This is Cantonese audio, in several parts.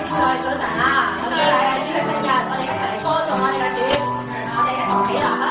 早晨啊！我哋係主日聖日，我哋一齊嚟歌頌我哋嘅主，我哋一同起立啊！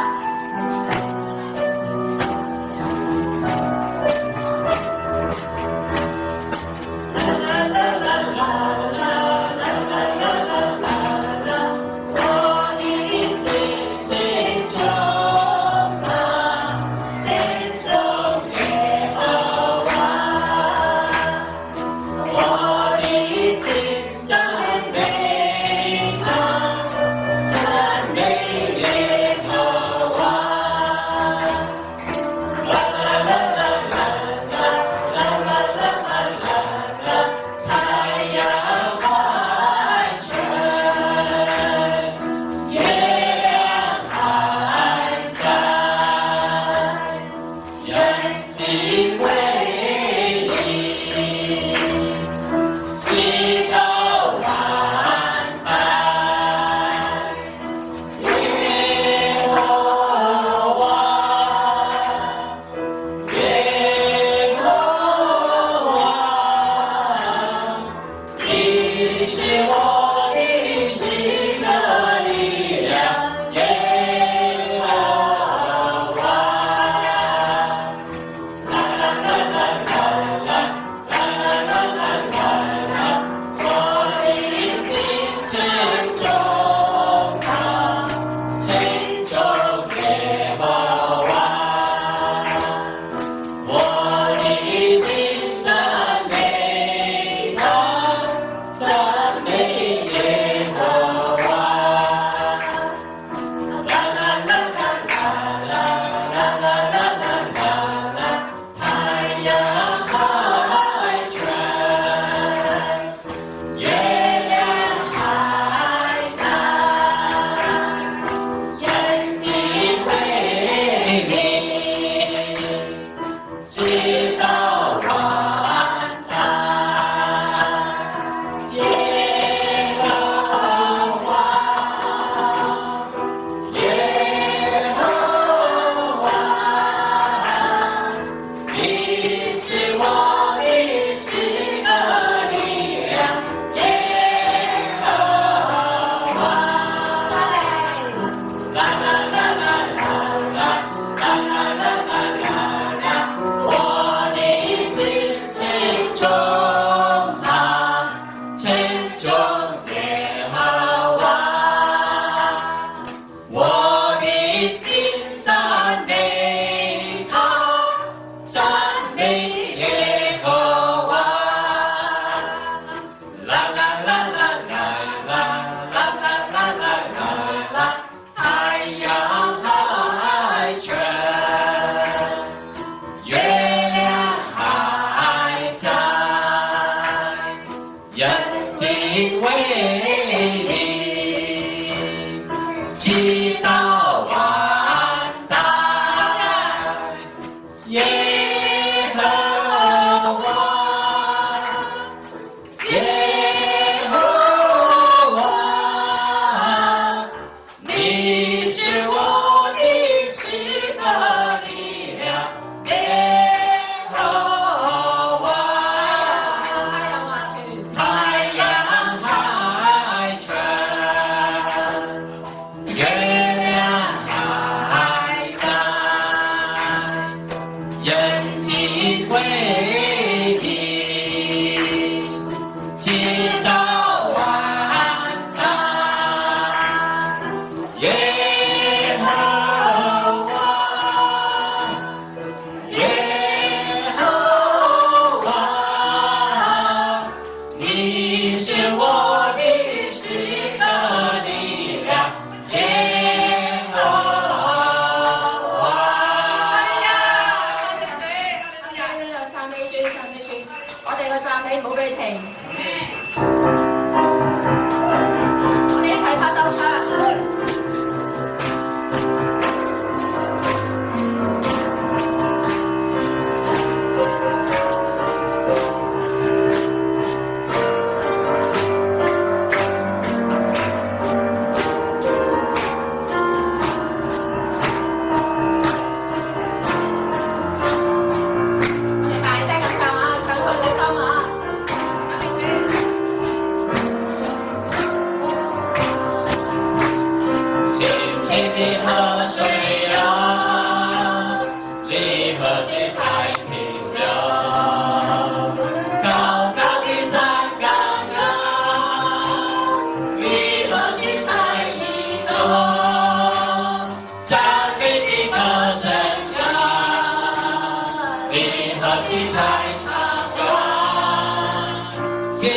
基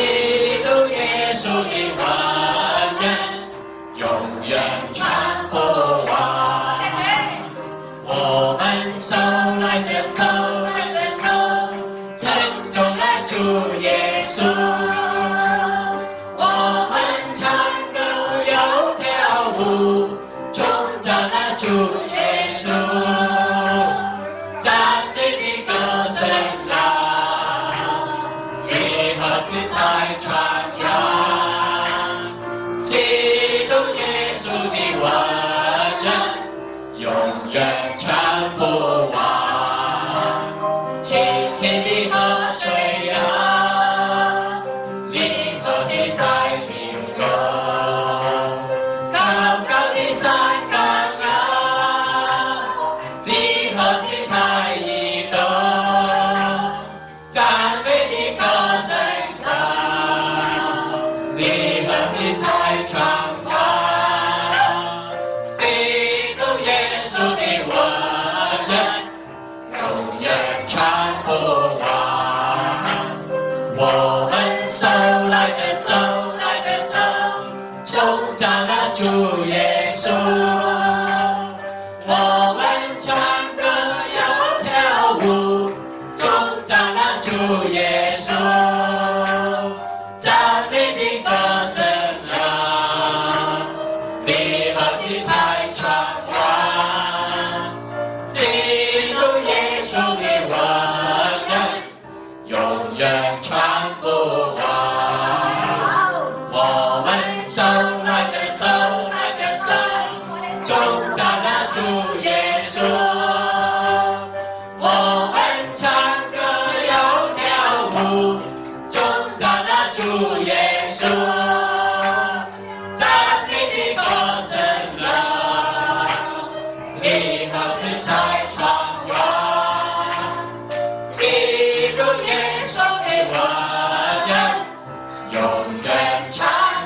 督耶穌的恩人，永遠傳不完。我們手拉着手，承重了主耶穌。我們唱歌又跳舞，頌讚了主耶穌。讚美的歌聲啊，你何時才傳揚？基督耶穌的恩人，永遠傳不完。清清的河水啊，你何時才停留？高高的山崗啊，你何時才移動？讚美的歌聲啊，你何時才傳揚？基督耶穌的恩人，永遠傳不完。我們手拉着手，頌讚了主耶穌。我們唱歌又跳舞，頌讚了主耶穌。讚美的歌聲啊，你何時才傳揚？基督耶穌的恩人，永遠傳不完。我們手拉着手，頌讚了主耶穌。我們唱歌又跳舞，頌讚了主耶穌。讚美的歌聲啊，你何時才傳揚？基督耶穌的恩人，永遠傳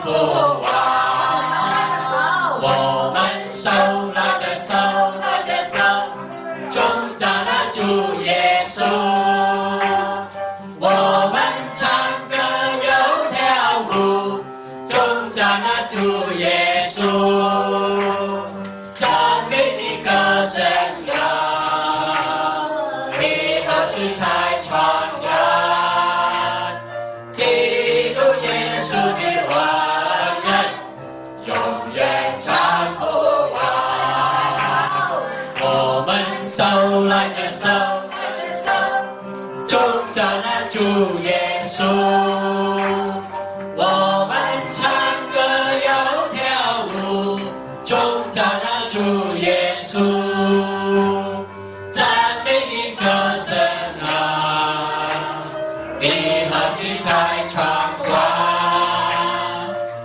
不完。我們手拉着手，頌讚了主耶穌。我們唱歌又跳舞，頌讚了主耶穌。讚美的歌聲啊，你何時才傳揚？基督耶穌的恩人，永遠傳不完。我們手拉着手，頌讚了主耶穌。我們唱歌又跳舞，頌讚了主耶穌。讚美的歌聲啊，你何時才傳揚？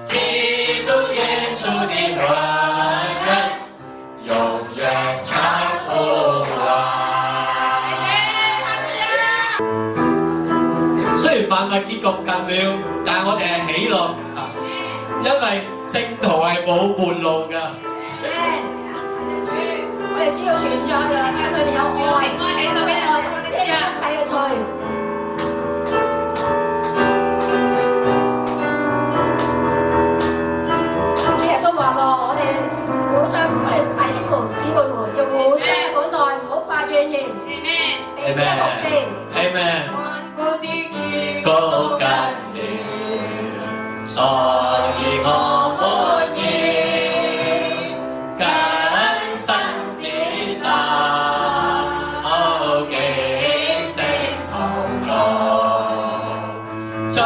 基督耶穌的恩人，永遠傳不完。雖然萬物結局近了，但我哋係喜樂，因為聖徒係冇門路㗎。我哋知道存在就係佢哋有愛，遮掩一切嘅罪。主耶穌話過，我哋弟兄們、姊妹們要互相嘅款待，唔好發怨言，彼此服侍。Amen。高近了，所以我們要謹慎自守，警醒禱告。最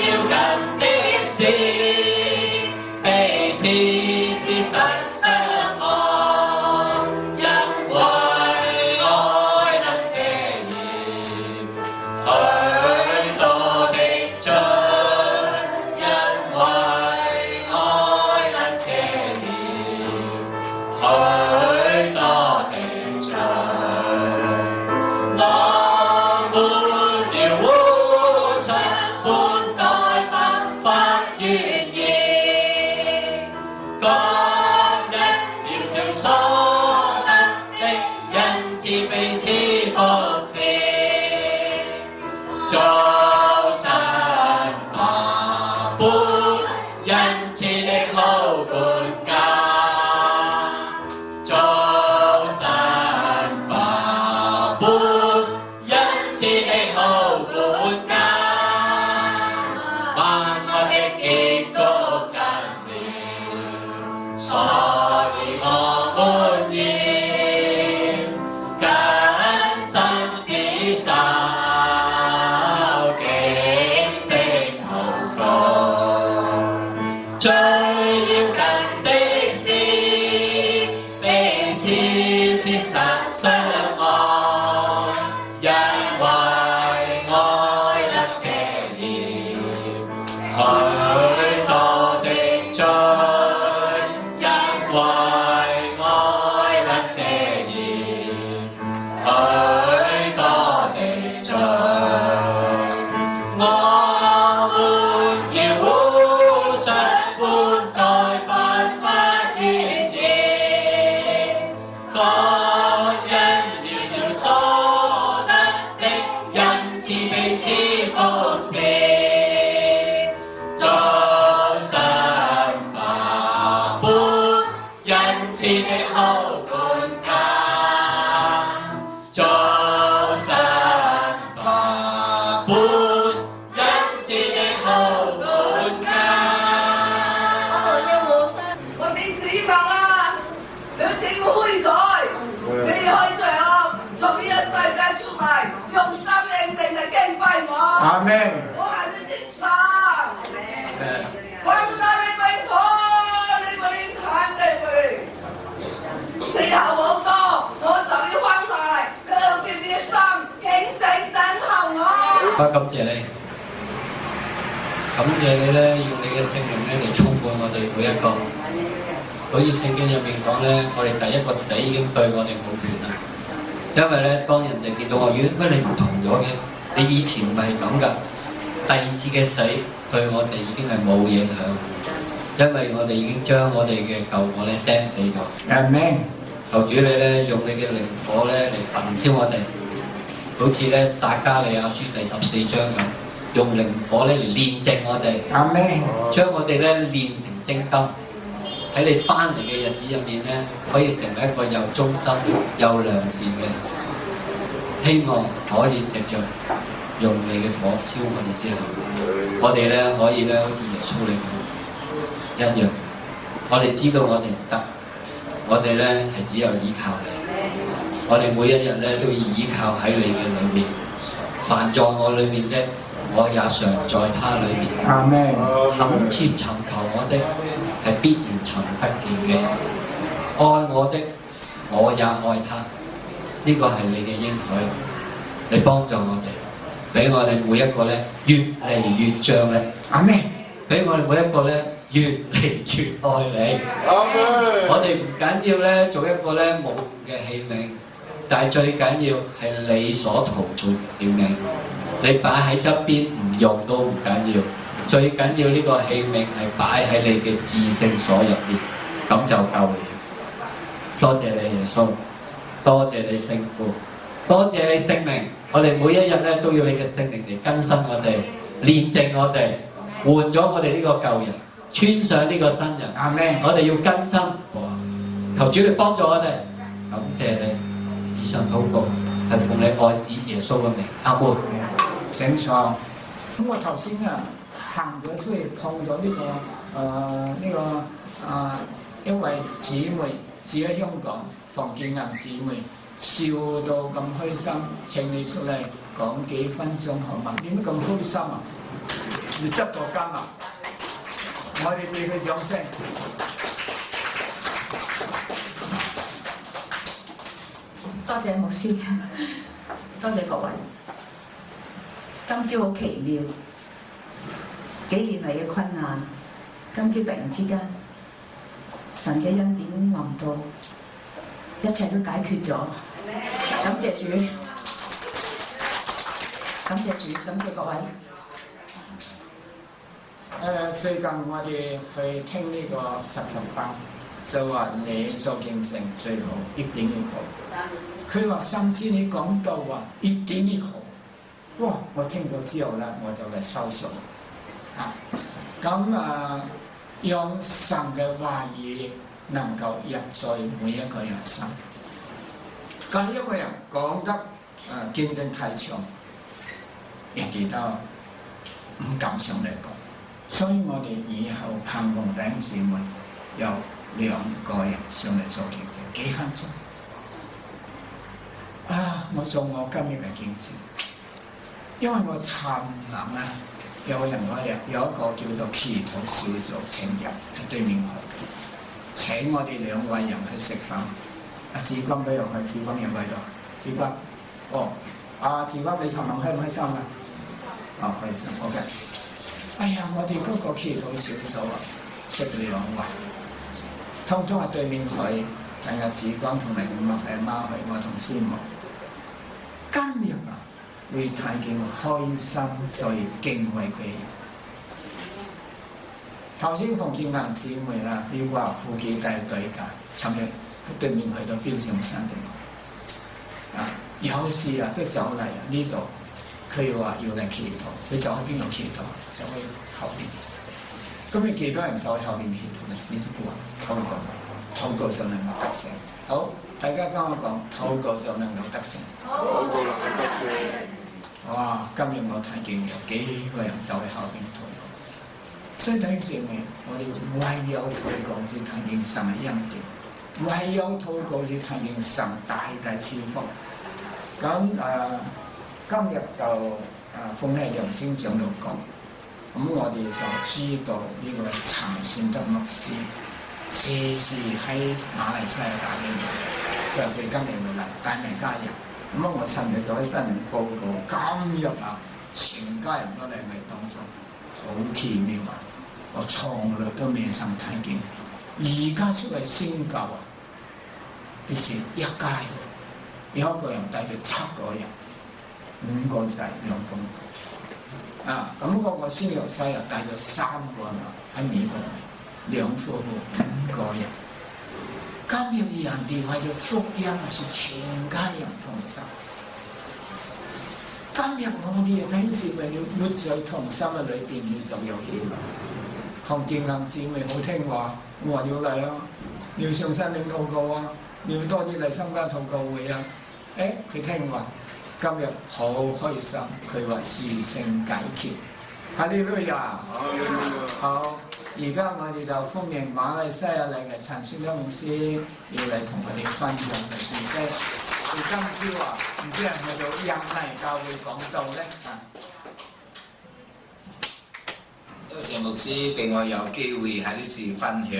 要緊的是彼此知實相愛，因為愛能遮掩許多的罪，因為恩賜的好管家，早晨吧，本恩賜的好管家，萬愛的結局近了，所以我歡迎，謹慎自守，警醒禱告。最要緊的是彼此切實相愛，因為愛得這嚴，許多的罪，因為愛得這嚴，許多的罪。我們要互相寬待，不發怨言，感恩要照所得的恩賜彼此服侍。早晨吧，本恩賜的好管家，早晨吧，本恩賜的好管家。我們要互相。我哋指望啦，你點開在？你開在我從呢一世界出嚟，用生命定嚟敬拜我。阿門。我係你的神，我唔帶你ไป錯，你唔應睇地位。時候好多，我就要翻晒嚟，佢叫你嘅心警醒等候我。感謝你，感謝你咧，用你嘅聖靈咧嚟充滿我哋每一個。好似聖經入面講咧，我哋第一個死已經對我哋冇權啦。因為咧，當人哋見到我，咦，乜你唔同咗嘅？你以前唔係咁噶。第二次嘅死對我哋已經係冇影響，因為我哋已經將我哋嘅舊我咧釘死咗。阿門。求主你咧用你嘅靈火咧嚟焚燒我哋，好似咧撒迦利亞書第14章咁，用靈火咧嚟煉淨我哋，阿門。將我哋咧煉成精金。喺你翻嚟嘅日子入面咧，可以成為一個又忠心又良善嘅，希望可以藉着用你嘅火燒我哋之後，我哋咧可以咧好似耶穌你咁一樣，我哋知道我哋唔得。我哋咧係只有依靠你，我哋每一日咧都要依靠喺你嘅裏面。凡在我裏面的，我也常在他裏面。阿門。懇切尋求我的，係必然尋得見嘅。愛我的，我也愛他。呢個係你嘅應許，你幫助我哋，俾我哋每一個咧越嚟越像你。阿門。俾我哋每一個咧越嚟越愛你。我哋唔緊要咧做一個咧冇用嘅器皿，但係最緊要係你所陶造嘅器皿。你擺喺側邊唔用都唔緊要，最緊要呢個器皿係擺喺你嘅至聖所入邊，咁就夠了。多謝你耶穌，多謝你聖父，多謝你聖靈。我哋每一日咧都要你嘅聖靈嚟更新我哋，煉淨我哋，換咗我哋呢個舊人，穿上呢個新人。阿門。我哋要更新，求主你幫助我哋，感謝你。以上禱告係奉你愛子耶穌嘅名，阿門。請坐。咁我頭先啊行咗出嚟碰咗一位姊妹，住喺香港，房建銀姊妹，笑到咁開心，請你出嚟講幾分鐘好嗎？點解咁開心啊？你執咗監啊！我哋俾佢掌聲。多謝牧師，多謝各位。今朝好奇妙，幾年嚟嘅困難，今朝突然之間，神嘅恩典臨到，一切都解決咗。感謝主，感謝主，感謝各位。最近我哋去聽呢個實習班，就話你做見證最好，一點一個。佢話甚至你講到話一點一個，哇！我聽咗之後咧，我就嚟收數啊。咁讓神嘅話語能夠入在每一個人心。咁一個人講得見證太長，人哋都唔敢上嚟講。所以我哋以後盼望弟兄姊妹有2個人上嚟做見證，幾分鐘。我做我今日嘅見證，因為我尋諗有人嗰日有一個叫做祈禱小組請入喺對面海嘅，請我哋2位人去食飯。志軍俾入去，志軍入喺度。志軍，志軍你尋晚開唔開心啊？開心 ，OK。哎呀，我哋嗰個祈禱小組食2位，通通係對面海，等下志軍同埋媽去，我同師母。今日會睇見開心最敬畏佢。頭先馮建銀姊妹啦，要話副記帶隊㗎，尋日喺對面去到標上山地，有時都走嚟呢度，佢話要嚟祈禱，佢走喺邊度祈禱？走喺後邊。咁你幾多人走喺後邊祈禱咧？你知唔知啊？禱告就能夠得勝。好。大家跟我講，禱告就能夠得勝。禱告能夠得勝。哇！今日我睇見有幾個人走喺後邊禱告，所以弟兄姊妹，我哋唯有禱告至睇見神嘅恩典，唯有禱告至睇見神大大賜福。咁今日就奉喺楊先長度講，咁我哋就知道呢個陳善德牧師時時喺馬來西亞打電話。佢今日會嚟帶埋家人，咁我尋日就喺新聞報告，今日全家人都嚟我當中，好奇妙啊！我從來都未曾睇見，而家出嚟宣教呢次一家人，有一個人帶住7個人，5個仔2公婆，咁嗰個先由西人帶咗3個人喺美國嚟，2夫婦5個人。今日人哋為咗福音係全家人同心。今日我哋弟兄姊妹要活在同心嘅裏邊，你就有嘢啦。洪建銀姊妹好聽話，我話要嚟啊，你要上山領禱告啊，你要多啲嚟參加禱告會啊。佢聽話，今日好開心，佢話事情解決。哈利路亞！好。而家我哋就歡迎馬來西亞嚟嘅陳宣德牧師要嚟同我哋分享嘅信息。佢今朝唔知係去到印尼教會講道咧。多謝牧師俾我有機會喺呢處分享。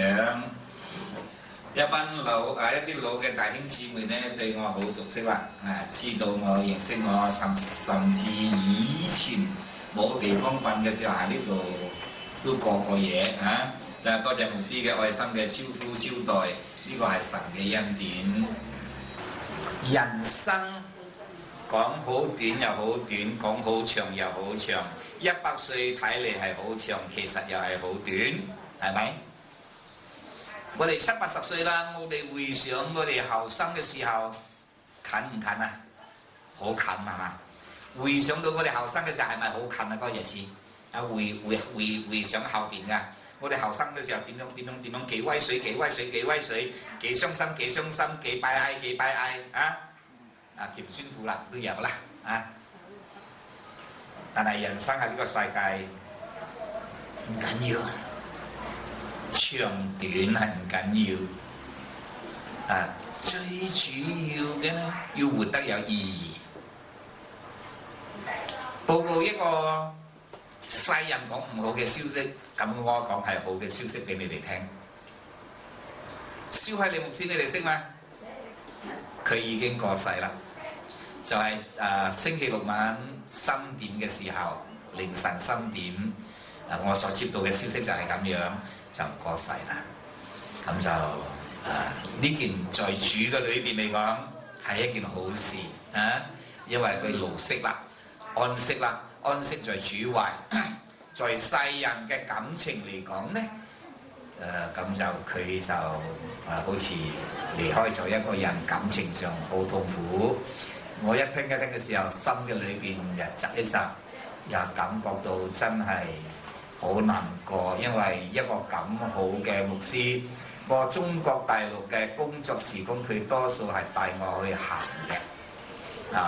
一啲老嘅弟兄姊妹咧對我好熟悉啦，知道我認識我，甚至以前冇地方瞓嘅時候喺呢度都過夜就係多謝牧師嘅愛心嘅招呼招待，呢個係神嘅恩典。人生講好短又好短，講好長又好長。100歲睇嚟係好長，其實又係好短，係咪？我哋70、80歲啦，我哋回想我哋後生嘅時候，近唔近啊？好近係嘛？回想到我哋後生嘅時候係咪好近啊？嗰個日子？回想後邊噶，我哋後生嘅時候點樣幾威水，幾傷心，幾拜哀甜酸苦辣都有啦但係人生喺呢個世界唔緊要，長短係唔緊要最主要嘅咧要活得有意義。報告一個世人講唔好嘅消息，咁我講係好嘅消息俾你哋聽。蕭海利牧師你哋識嗎？佢已經過世啦，就係星期六晚3點嘅時候，凌晨3點，我所接到嘅消息就係咁樣，就過世啦。咁就呢件在主嘅裏邊嚟講係一件好事因為佢勞息啦，安息啦。安息在主懷，在世人嘅感情嚟講咧，咁就佢就好似離開咗一個人，感情上好痛苦。我一聽嘅時候，心嘅裏邊又窒一窒，又感覺到真係好難過，因為一個咁好嘅牧師，我中國大陸嘅工作事工，佢多數係帶我去行嘅。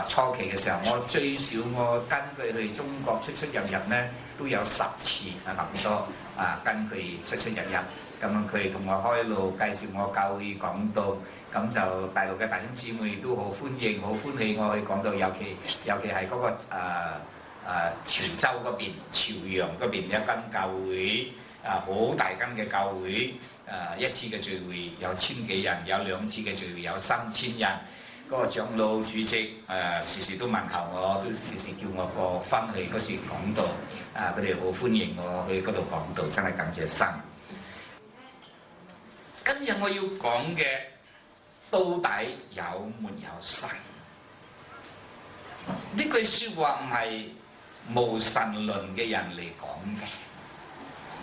初期嘅時候，我最少我跟佢去中國出入呢，都有10次咁多跟佢出入。咁佢同我開路，介紹我教會講道，咁就大陸嘅弟兄姊妹都好歡迎，好歡喜我去講道，尤其係嗰個潮州嗰邊、潮陽嗰邊一間教會，好大間嘅教會，一次嘅聚會有1000幾人，有2次嘅聚會有3000人。嗰個長老主席時時都問候我，都時時叫我過返去嗰時講道，佢哋好歡迎我去嗰度講道，真係感謝神。今日我要講嘅，到底有沒有神？呢句説話唔係無神論嘅人嚟講嘅，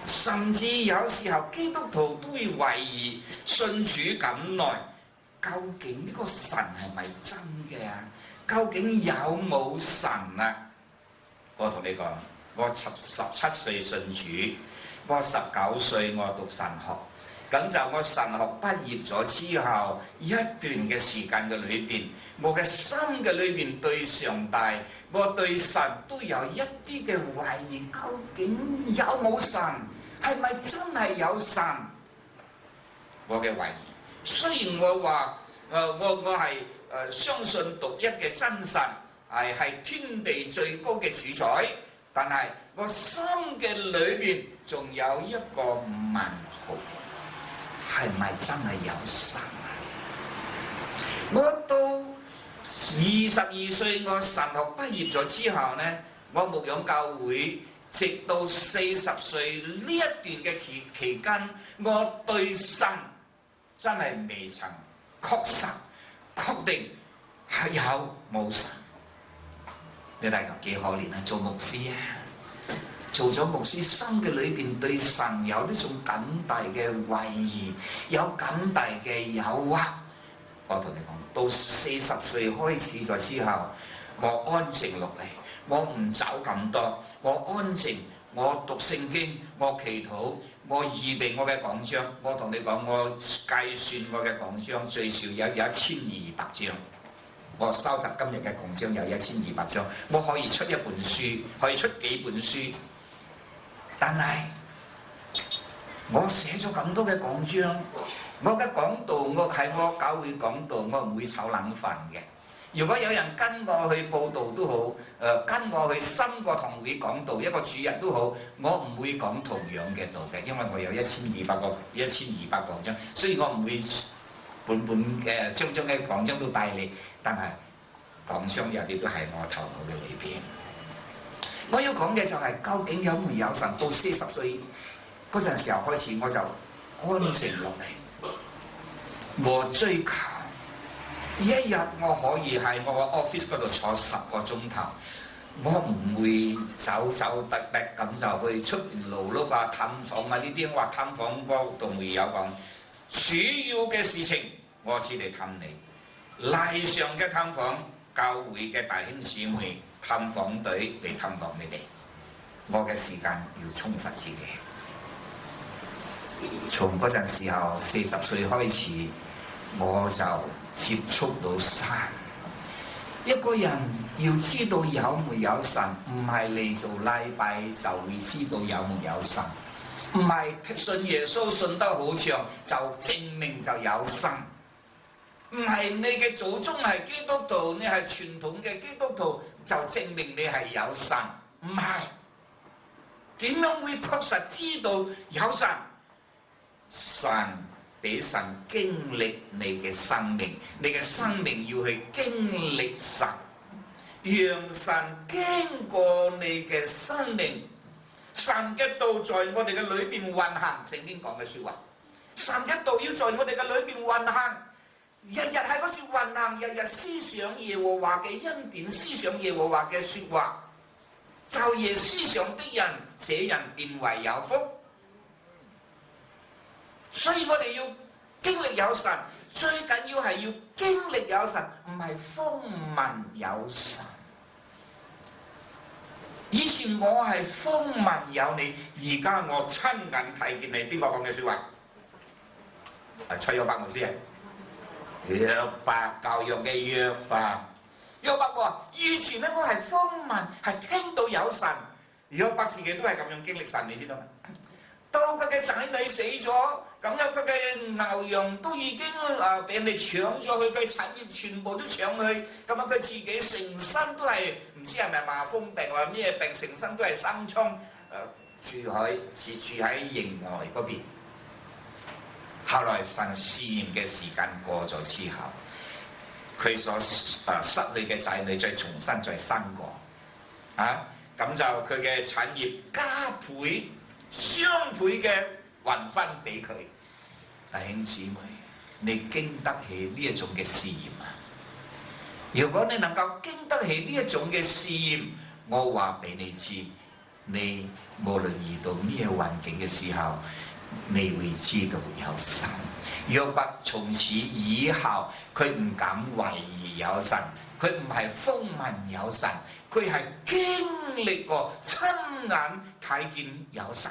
甚至有時候基督徒都會懷疑信主咁耐，究竟呢個神係咪真嘅啊？究竟有冇神啊？我同你講，我17歲信主，我19歲我讀神學。咁就我神學畢業咗之後，一段嘅時間嘅裏邊，我嘅心嘅裏邊對上帝，我對神都有一啲嘅懷疑，究竟有冇神？係咪真係有神？我嘅懷疑。雖然我話我係相信獨一嘅真神係天地最高嘅主宰，但係我心嘅裏邊仲有一個問號。係咪真係有神啊？我到22歲，我神學畢業咗之後呢，我牧養教會，直到40歲呢一段嘅期間，我對神真係未曾確定係有冇神。你大家幾可憐啊！做牧師啊！做咗牧師，心嘅裏邊對神有呢種咁大嘅懷疑，有咁大嘅誘惑。我同你講，到40歲開始咗之後，我安靜落嚟，我唔走咁多，我安靜，我讀聖經，我祈禱，我預備我嘅講章。我同你講，我計算我嘅講章最少有1200章。我收集今日嘅講章有1200章，我可以出一本書，可以出幾本書。但係我寫咗咁多嘅講章，我嘅講道，我喺我教會講道，我唔會炒冷飯嘅。如果有人跟我去報道都好，跟我去深個堂會講道，一個主日都好，我唔會講同樣嘅道嘅，因為我有1200講章，所以我唔會本嘅張嘅講章都帶你，但係講章有啲都係我頭腦嘅裏邊。我要講嘅就係究竟有沒有神？到40歲嗰陣時候開始，我就安靜落嚟，我追求一日我可以喺我個 office 嗰度坐10個鐘頭，我唔會走趯咁就去出邊勞碌啊、探訪啊呢啲。話探訪嗰度會有講，主要嘅事情我只嚟探你，例上嘅探訪，教會嘅弟兄姊妹。探訪隊嚟探訪你哋，我嘅時間要充實自己。從嗰陣時候40歲開始，我就接觸到神。一個人要知道有沒有神，唔係嚟做禮拜就會知道有沒有神，唔係信耶穌信得好長就證明就有神。唔係你嘅祖宗係基督徒，你係傳統嘅基督徒，就證明你係有神。唔係，點樣會確實知道有神？神俾神經歷你嘅生命，你嘅生命要去經歷神，讓神經過你嘅生命，神嘅道在我哋嘅裏邊運行。聖經講嘅説話，神嘅道要在我哋嘅裏邊運行。日日喺嗰處運行，日日思想耶和華嘅恩典，思想耶和華嘅説話，晝夜思想的人，這人便為有福。所以我哋要經歷有神，最緊要係要經歷有神，唔係風聞有神。以前我係風聞有你，而家我親眼睇見你。邊個講嘅説話？蔡約伯牧師啊，約伯教育嘅約伯。約伯話：以前咧我係風聞，係聽到有神。約伯自己都係咁樣經歷神，你知道嗎？到佢嘅仔女死咗，咁樣佢嘅牛羊都已經俾人哋搶咗，佢嘅產業全部都搶去，咁樣佢自己成身都係唔知係咪麻風病或咩病，成身都係生瘡，住喺營外嗰邊。後來神試驗嘅時間過咗之後，佢所失去嘅仔女再重新再生過，咁就佢嘅產業加倍、雙倍嘅還翻俾佢。弟兄姊妹，你經得起呢一種嘅試驗啊？如果你能夠經得起呢一種嘅試驗，我話俾你知，你無論遇到咩環境嘅時候，你會知道有神。約伯從此以後，佢唔敢懷疑有神，佢唔係風聞有神，佢係經歷過、親眼睇見有神。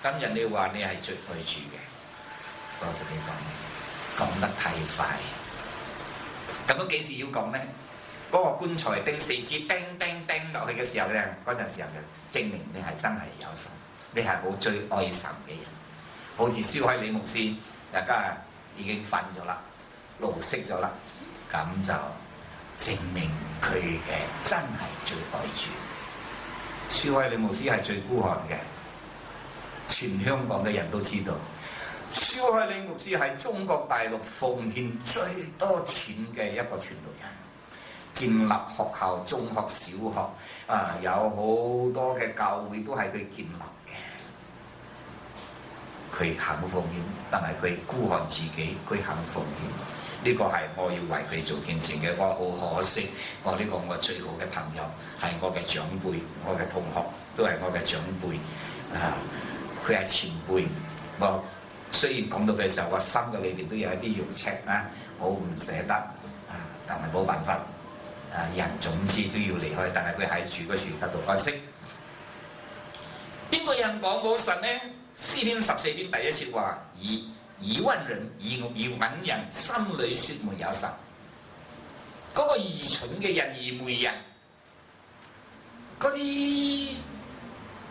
今日你話你係最愛主嘅，我同你講得太快。咁樣幾時要講呢？嗰個棺材釘4支釘落去嘅時候咧，嗰陣時候就證明你係真係有神，你係好最愛神嘅人。好似蕭海李牧師，大家已經瞓咗啦，露色咗啦，咁就證明佢嘅真係最愛主。蕭海李牧師係最孤寒嘅，全香港嘅人都知道。蕭海李牧師係中國大陸奉獻最多錢嘅一個傳道人，建立學校、中學、小學，有好多嘅教會都係佢建立嘅。佢肯奉獻，但係佢孤寒自己，佢肯奉獻。呢個係我要為佢做見證嘅。我好可惜，我最好嘅朋友係我嘅長輩，我嘅同學都係我嘅長輩。佢係前輩。我雖然講到嘅時候，我心嘅裏邊都有一啲肉赤啊，好唔捨得但係冇辦法。人總之都要離開，但係佢喺住嗰時得到安息。邊個人講冇神呢？詩篇14篇第1節話：以萬人心裏說沒有神。嗰個愚蠢嘅人、愚昧人，嗰啲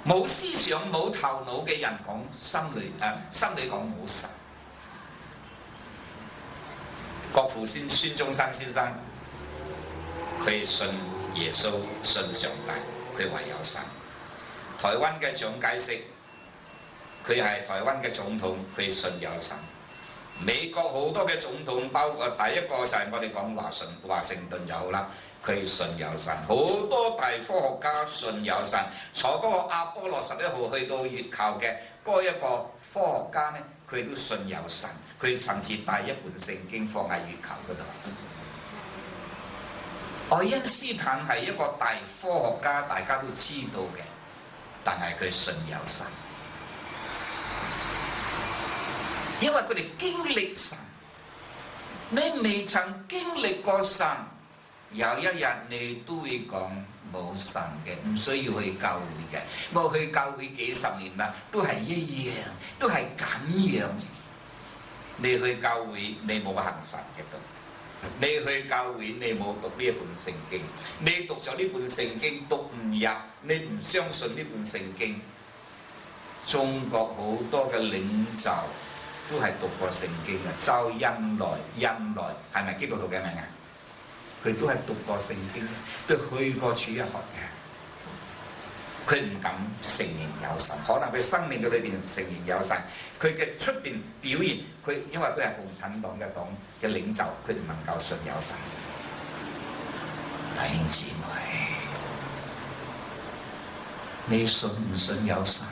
冇思想、冇頭腦嘅人講心裏講冇神。國父孫中山先生，佢信耶穌、信上帝，佢話有神。台灣嘅蔣介石，佢係台灣嘅總統，佢信有神。美國好多嘅總統，包括第一個就係我哋講華盛頓就好啦，佢信有神。好多大科學家信有神。坐嗰個阿波羅11號去到月球嘅嗰一個科學家呢，佢都信有神。佢甚至帶一本聖經放喺月球嗰度。愛因斯坦係一個大科學家，大家都知道嘅，但係佢信有神，因為佢哋經歷神。你未曾經歷過神，有一日你都會講冇神嘅，唔需要去教會嘅。我去教會幾十年啦，都係一樣，都係咁樣。你去教會，你冇行神嘅道。你去教會，你冇讀呢一本聖經，你讀咗呢本聖經讀唔入，你唔相信呢本聖經。中國好多嘅領袖都係讀過聖經嘅，周恩來係咪基督徒嘅名啊？佢都係讀過聖經，都去過主日學嘅。佢唔敢承認有神，可能佢生命嘅裏邊承認有神，佢嘅出邊表現，佢因為佢係共產黨嘅領袖，佢唔能夠信有神。弟兄姊妹，你信唔信有神？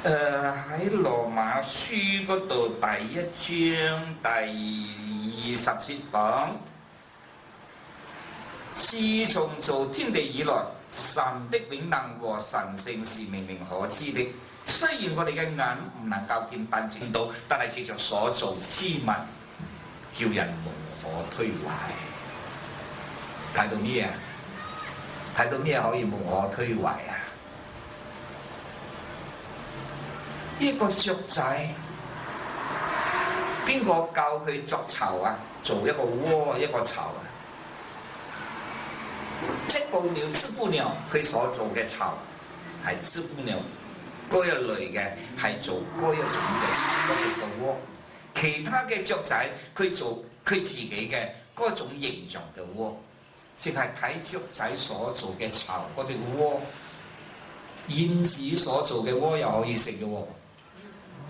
喺羅馬書嗰度第1章第20節講。自從造天地以來，神的永能和神性是明明可知的。雖然我哋嘅眼唔能夠見到，但係藉着所造之物，叫人無可推諉。睇到咩啊？睇到咩可以無可推諉啊？呢個雀仔，邊個教佢作巢啊？做一個窩，一個巢啊！織布鳥、織布鳥，佢所做嘅巢係織布鳥嗰一類嘅，係做嗰一種嘅巢嗰種嘅窩。其他嘅雀仔，佢做佢自己嘅嗰種形狀嘅窩，淨係睇雀仔所做嘅巢嗰啲窩。燕子所做嘅窩又可以食嘅喎，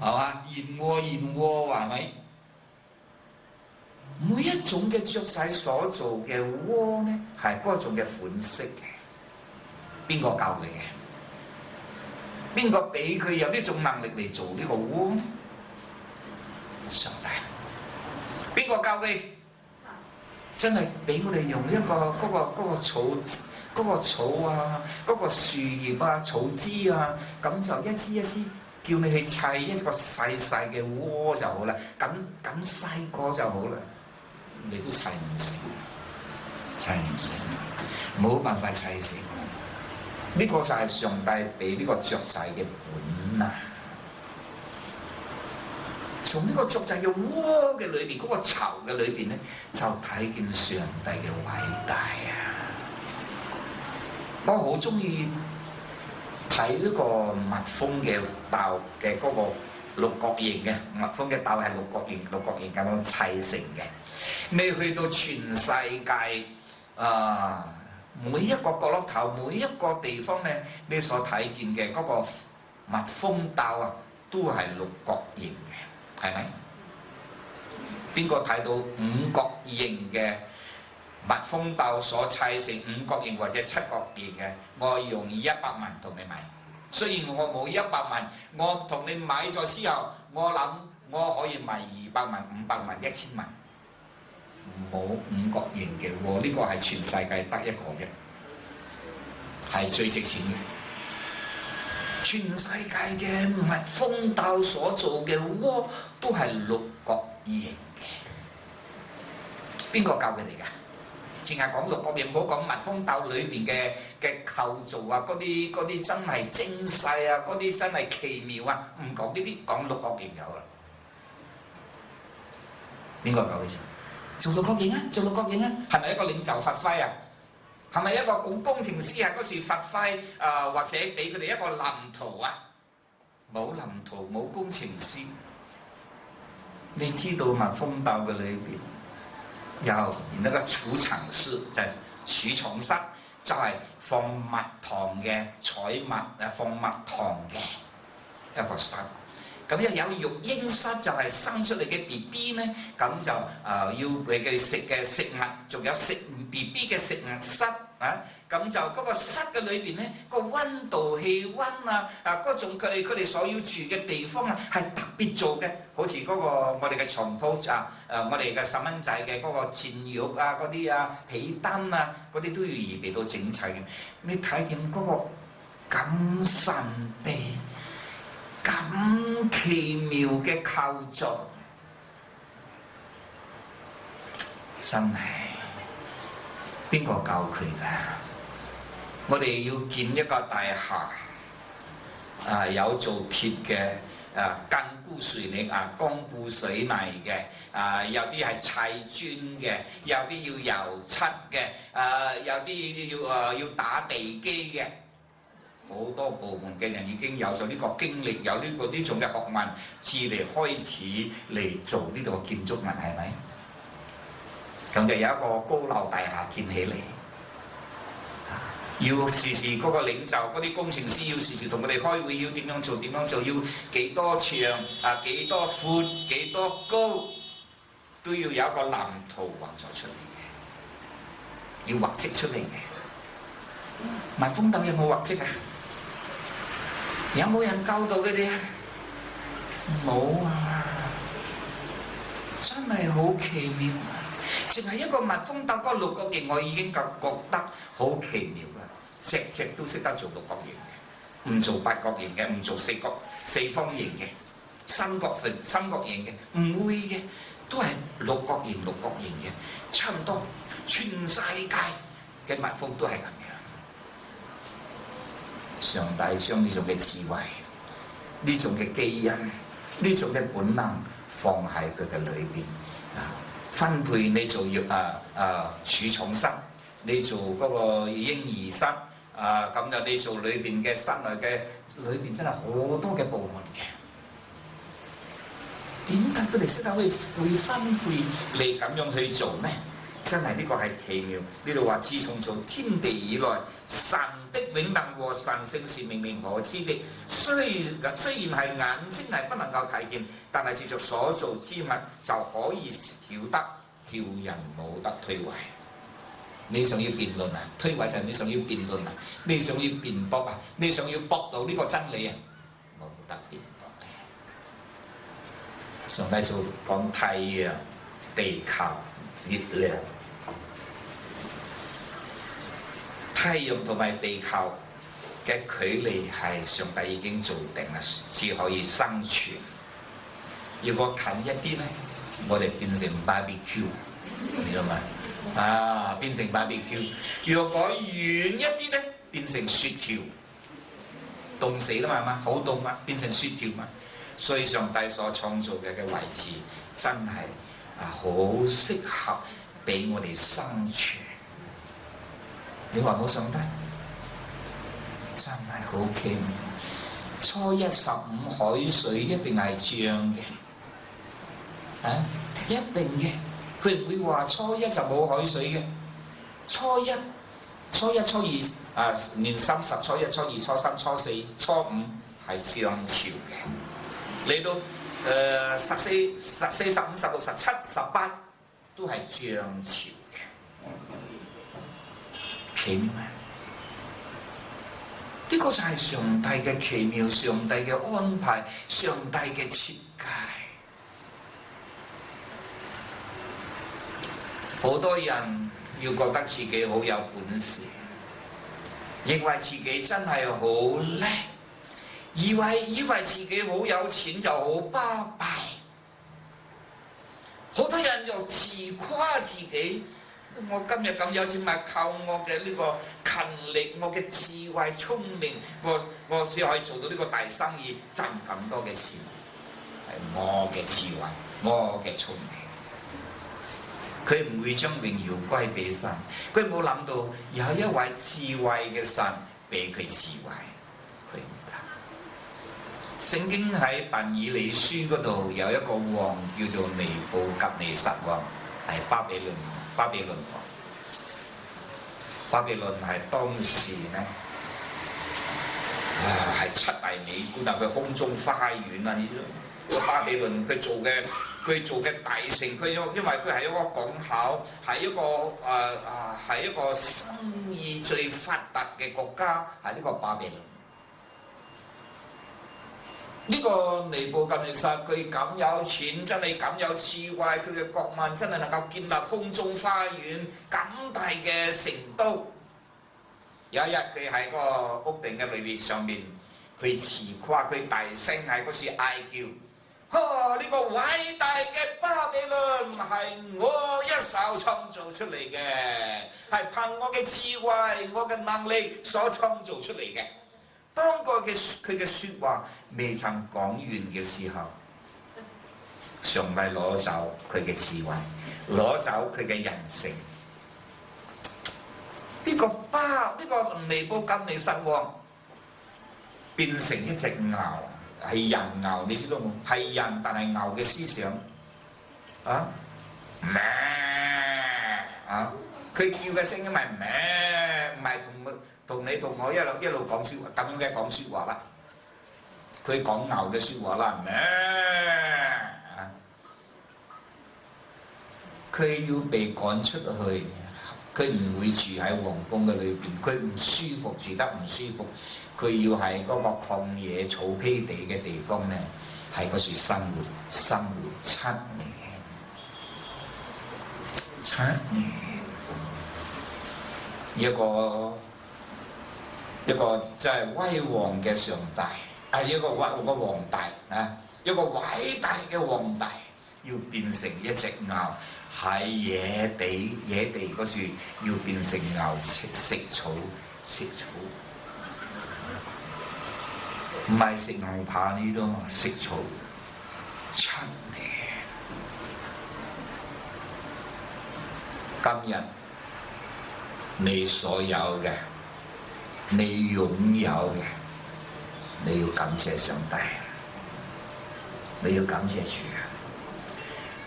係嘛？燕窩係咪？每一種嘅雀仔所做嘅窩呢，係嗰種嘅款式嘅。邊個教佢嘅？邊個俾佢有呢種能力嚟做呢個窩呢？上帝。邊個教佢？真係俾我哋用一個嗰個草。嗰個草啊，嗰個樹葉啊、草枝啊，咁就一支一支叫你去砌一個細細嘅窩就好啦。咁細個就好啦，你都砌唔成，冇辦法砌成。呢個就係上帝俾呢個雀仔嘅本能。從呢個雀仔嘅窩嘅裏邊，嗰個巢嘅裏邊咧，就睇見上帝嘅偉大啊！我好中意睇呢個蜜蜂嘅竇嘅嗰個六角形嘅蜜蜂嘅竇係六角形咁樣砌成嘅。你去到全世界每一個角落頭，每一個地方咧，你所睇見嘅嗰個蜜蜂竇啊，都係六角形嘅，係咪？邊個睇到五角形嘅蜜蜂竇所砌成五角形或者七角形嘅，我用100萬同你買。雖然我冇100萬，我同你買咗之後，我諗我可以賣200萬、500萬、1000萬。冇五角形嘅喎，呢個係全世界得一個嘅，係最值錢嘅。全世界嘅蜜蜂竇所做嘅窩都係六角形嘅。邊個教佢哋㗎？淨係講六角形，唔好講蜜蜂竇裏邊嘅構造啊，嗰啲真係精細啊，嗰啲真係奇妙啊，唔講呢啲，講六角形有啦。邊個教佢先？做六角形啊，做六角形啊，係咪一個領袖發揮啊？係咪一個工程師喺嗰時發揮或者俾佢哋一個藍圖啊？冇藍圖，冇工程師。你知道蜜蜂竇嘅裏邊有那個儲藏室，就係儲藏室，就係放蜜糖嘅採蜜放蜜糖嘅一個室。咁又有育嬰室，就係生出嚟嘅 BB 咧，咁就要俾佢食嘅食物，仲有食 BB 嘅食物室啊。咁就嗰個室嘅裏邊咧，個溫度、氣温嗰種佢哋所要住嘅地方啊，係特別做嘅。好似嗰個我哋嘅床鋪我哋嘅細蚊仔嘅嗰個墊褥啊、嗰啲被單啊，嗰啲都要預備到整齊嘅。你睇見嗰個咁神秘、咁奇妙嘅構造，真係邊個教佢㗎？我哋要建一個大廈，有做鐵嘅，根固水泥鋼固水泥嘅，有啲係砌磚嘅，有啲要油漆嘅，有啲要打地基嘅。好多部門嘅人已經有咗呢個經歷，有呢種嘅學問，至嚟開始嚟做呢度嘅建築物，係咪？咁就有一個高樓大廈建起嚟，要時時嗰個領袖、嗰啲工程師要時時同佢哋開會，要點樣做，要幾多長幾多闊幾多高，都要有一個藍圖畫咗出嚟嘅，要畫則出嚟嘅。蜜蜂竇有冇畫則啊？有冇人教導佢哋啊？冇啊！真係好奇妙啊！淨係一個蜜蜂竇嗰六角形，我已經覺得好奇妙啦！隻都識得做六角形嘅，唔做八角形嘅，唔做四方形嘅，三角形嘅，唔會嘅，都係六角形嘅，差唔多全世界嘅蜜蜂都係咁樣。上帝將呢種嘅智慧、呢種嘅基因、呢種嘅本能放喺佢嘅裏邊分配你做儲藏室，你做嗰個嬰兒室咁就你做裏邊嘅室內嘅裏邊真係好多嘅部門嘅。點解佢哋識得會分配你咁樣去做咩？真係呢個係奇妙。呢度話自從造天地以來，神的永能和神性是明明可知的。雖然係眼睛係不能夠睇見，但係藉着所造之物就可以曉得，叫人冇得推諉。你想要辯論啊？推諉就係你想要辯論啊？你想要辯駁啊？你想要駁到呢個真理啊？冇得辯駁嘅。上帝做講太陽、地球、月亮。太陽同埋地球嘅距離係上帝已經做定啦，只可以生存。如果近一啲咧，我哋變成 barbecue， 明白嘛？變成 barbecue。如果遠一啲咧，變成雪條，凍死啦嘛，係嘛？好凍嘛，變成雪條嘛。所以上帝所創造嘅位置真係好適合俾我哋生存。你話冇上帝，真係好奇妙。初一15海水一定係漲嘅，一定嘅。佢唔會話初一就冇海水嘅。初一、初二年30，初一、初二、初三、初四、初5係漲潮嘅。嚟到14、15、16、17、18都係漲潮嘅。奇妙，呢個就係上帝嘅奇妙，上帝嘅安排，上帝嘅設計。好多人要覺得自己好有本事，認為自己真係好叻，以為自己好有錢就好巴閉。好多人就自誇自己。我今日咁有錢，咪靠我嘅呢個勤力、我嘅智慧、聰明，我先可以做到呢個大生意，賺咁多嘅錢。係我嘅智慧，我嘅聰明。佢唔會將榮耀歸俾神，佢冇諗到有一位智慧嘅神俾佢智慧，佢唔得。聖經喺但以理書嗰度有一個王叫做尼布甲尼撒王，係巴比倫王。巴比倫係當時咧，係7大美觀啊！佢空中花園啊！呢個巴比倫佢做嘅大城，佢因為佢係一個港口，係一個生意最發達嘅國家，係呢個巴比倫。呢個尼布甲尼撒佢咁有錢，真係咁有智慧，佢嘅國民真係能夠建立空中花園咁大嘅城都。有一日佢喺個屋頂嘅裏邊上面，佢自誇，佢大聲喺嗰時嗌叫：呢個偉大嘅巴比倫係我一手創造出嚟嘅，係憑我嘅智慧、我嘅能力所創造出嚟嘅。當佢嘅説話未曾講完嘅時候，上帝攞走佢嘅智慧，攞走佢嘅人性。呢個尼布甲尼撒王變成一隻牛，係人牛，你知道冇？係人，但係牛嘅思想佢叫嘅聲音係唔係同你同我一路講説話咁樣嘅講説話啦。佢講牛嘅説話啦，佢要被趕出去，佢唔會住喺皇宮嘅裏邊，佢唔舒服，住得唔舒服，佢要喺嗰個曠野草披地嘅地方咧，喺嗰處生活7年。一個真係威煌嘅上帝，一個皇帝啊，一個偉大嘅皇帝，要變成一隻牛，喺野地嗰處要變成牛食草，唔係食牛扒呢度，食草出嚟。今日你所有嘅，你擁有嘅，你要感謝上帝，你要感謝主啊！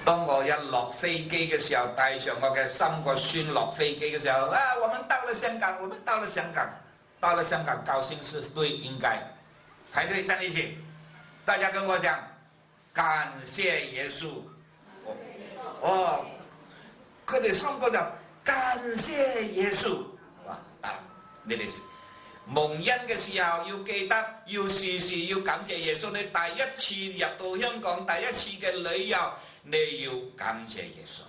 當我一落飛機嘅時候，帶上我嘅3個孫落飛機嘅時候，我們到了香港，到了香港，高興是對，應該排隊站一起，大家跟我講，感謝耶穌。佢哋3個就感謝耶穌。你哋蒙恩嘅時候要記得，要時時要感謝耶穌。你第一次入到香港，第一次嘅旅遊，你要感謝耶穌。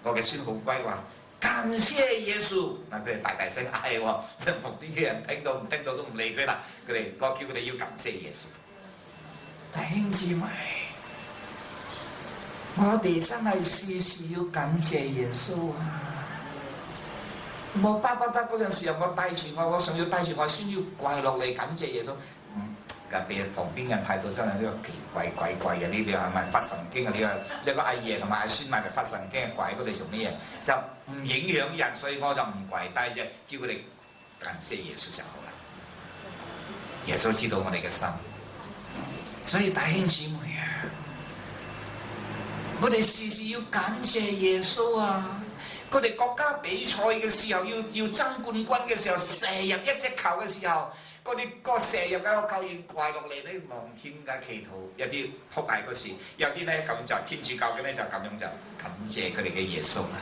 我嘅孫好乖話，感謝耶穌。嗱，佢哋大聲嗌喎，即係旁邊嘅人聽到唔聽到都唔理佢啦。我叫佢哋要感謝耶穌。弟兄姊妹，我哋真係時時要感謝耶穌啊！我巴不得嗰陣時候，我想要帶住我孫要跪落嚟感謝耶穌。俾旁邊人睇到真係呢個奇怪嘅呢啲係咪發神經啊？呢個阿爺同埋阿孫咪發神經，跪嗰度做咩嘢？就唔影響人，所以我就唔跪低啫，叫佢哋感謝耶穌就好啦。耶穌知道我哋嘅心，所以弟兄姊妹啊，我哋時時要感謝耶穌啊！佢哋國家比賽嘅時候，要爭冠軍嘅時候，射入一隻球嘅時候，嗰啲個射入嘅個球員跪落嚟咧，望天嘅祈禱，有啲仆喺嗰時，有啲咧咁就天主教嘅咧就咁樣就感謝佢哋嘅耶穌啦。